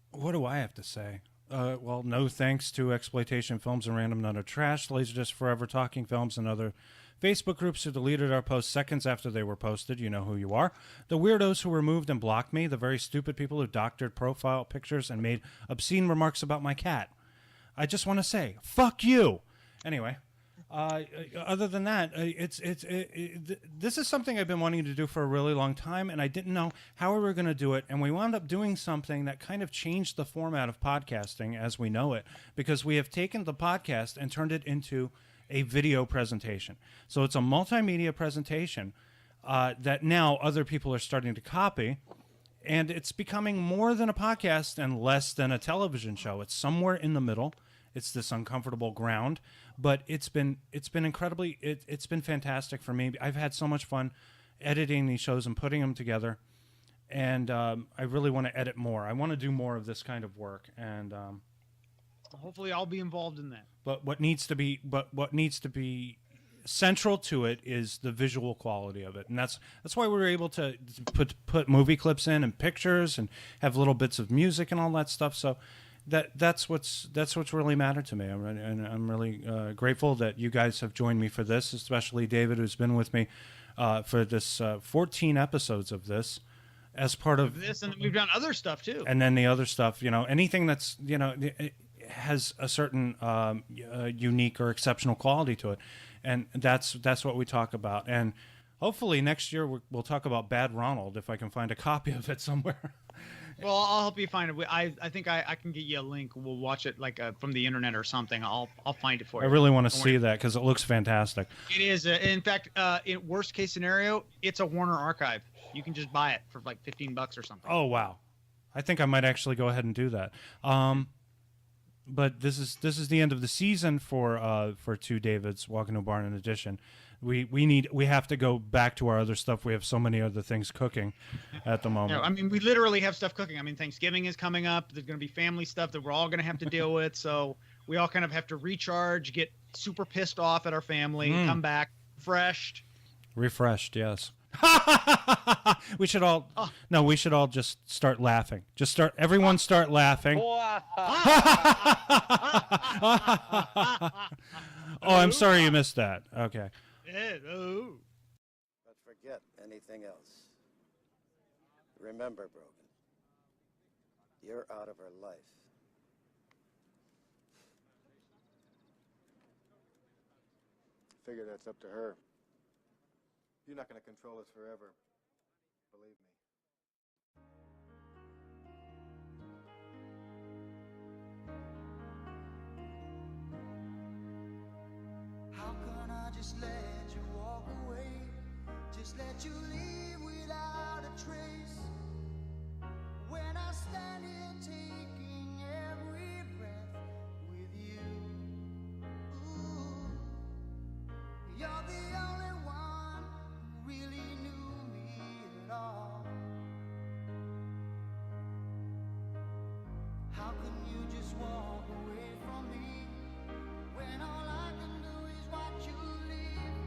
What do I have to say? Well, no thanks to Exploitation Films and Random Nut of Trash, Laserdisc Forever, Talking Films, and other Facebook groups who deleted our posts seconds after they were posted. You know who you are. The weirdos who removed and blocked me. The very stupid people who doctored profile pictures and made obscene remarks about my cat. I just want to say, fuck you. Anyway. Other than that, this is something I've been wanting to do for a really long time, and I didn't know how we were going to do it, and we wound up doing something that kind of changed the format of podcasting as we know it, because we have taken the podcast and turned it into a video presentation. So it's a multimedia presentation that now other people are starting to copy, and it's becoming more than a podcast and less than a television show. It's somewhere in the middle. It's this uncomfortable ground, but it's been incredibly, it's been fantastic for me. I've had so much fun editing these shows and putting them together, and I really want to edit more. I want to do more of this kind of work, and hopefully I'll be involved in that. But what needs to be central to it is the visual quality of it, and that's why we were able to put movie clips in and pictures and have little bits of music and all that stuff. So. That's what's really mattered to me. I'm really grateful that you guys have joined me for this, especially David, who's been with me for this 14 episodes of this as part of this, and we've done other stuff too. And then the other stuff, anything that's has a certain unique or exceptional quality to it, and that's what we talk about. And hopefully next year we'll talk about Bad Ronald if I can find a copy of it somewhere. Well, I'll help you find it. I think I can get you a link. We'll watch it from the internet or something. I'll find it for you. I really want to see that because it looks fantastic. It is. In fact, in worst case scenario, it's a Warner archive. You can just buy it for like $15 or something. Oh wow, I think I might actually go ahead and do that. But this is the end of the season for Two Davids Walking to a Barn in Edition. We have to go back to our other stuff. We have so many other things cooking at the moment. Yeah, I mean, we literally have stuff cooking. I mean, Thanksgiving is coming up. There's going to be family stuff that we're all going to have to deal with. So we all kind of have to recharge, get super pissed off at our family, come back refreshed. Yes. We should all just start laughing. Everyone start laughing. Oh, I'm sorry you missed that. Okay. But forget anything else. Remember, Brogan, you're out of her life. Figure that's up to her. You're not going to control us forever. Believe me. How can I just let you walk away? Just let you leave without a trace. When I stand here taking every breath with you. Ooh, you're the only one who really knew me at all. How can you just walk away from me when all I can do is watch you leave?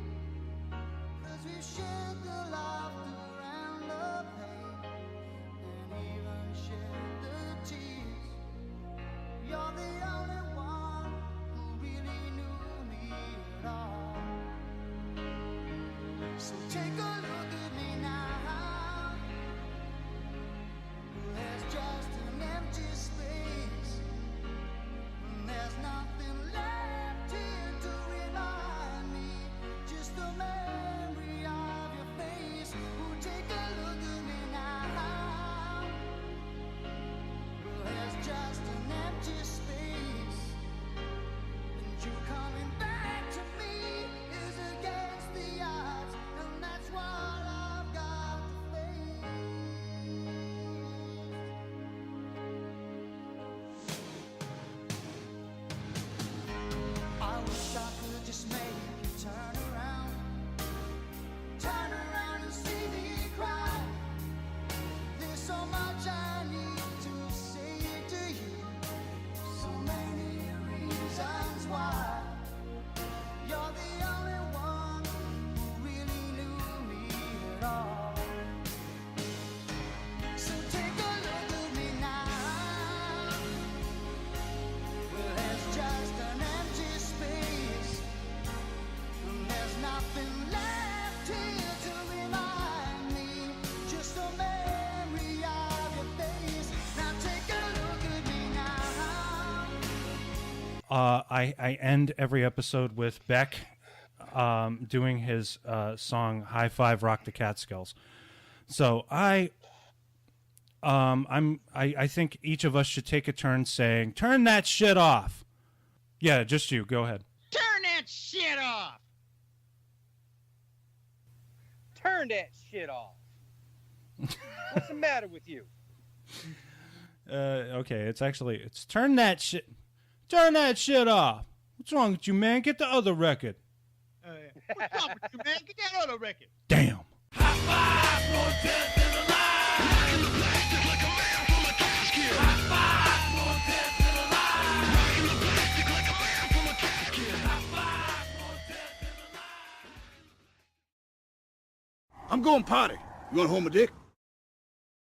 'Cause we've shared the laughter and the pain, and even shared the tears. You're the only one who really knew me at all. So take a look at me now. There's just an empty space. There's nothing left here to remind me. Just the memory of your face. Oh, take a look at me now. There's just an empty space. And you coming back I end every episode with Beck doing his song "High Five, Rock the Catskills." So I think each of us should take a turn saying, "Turn that shit off." Yeah, just you. Go ahead. Turn that shit off. Turn that shit off. What's the matter with you? Okay, it's turn that shit off. What's wrong with you, man? Get the other record. What's wrong with you, man? Get that other record. Damn. I'm going potty. You want to hold my dick?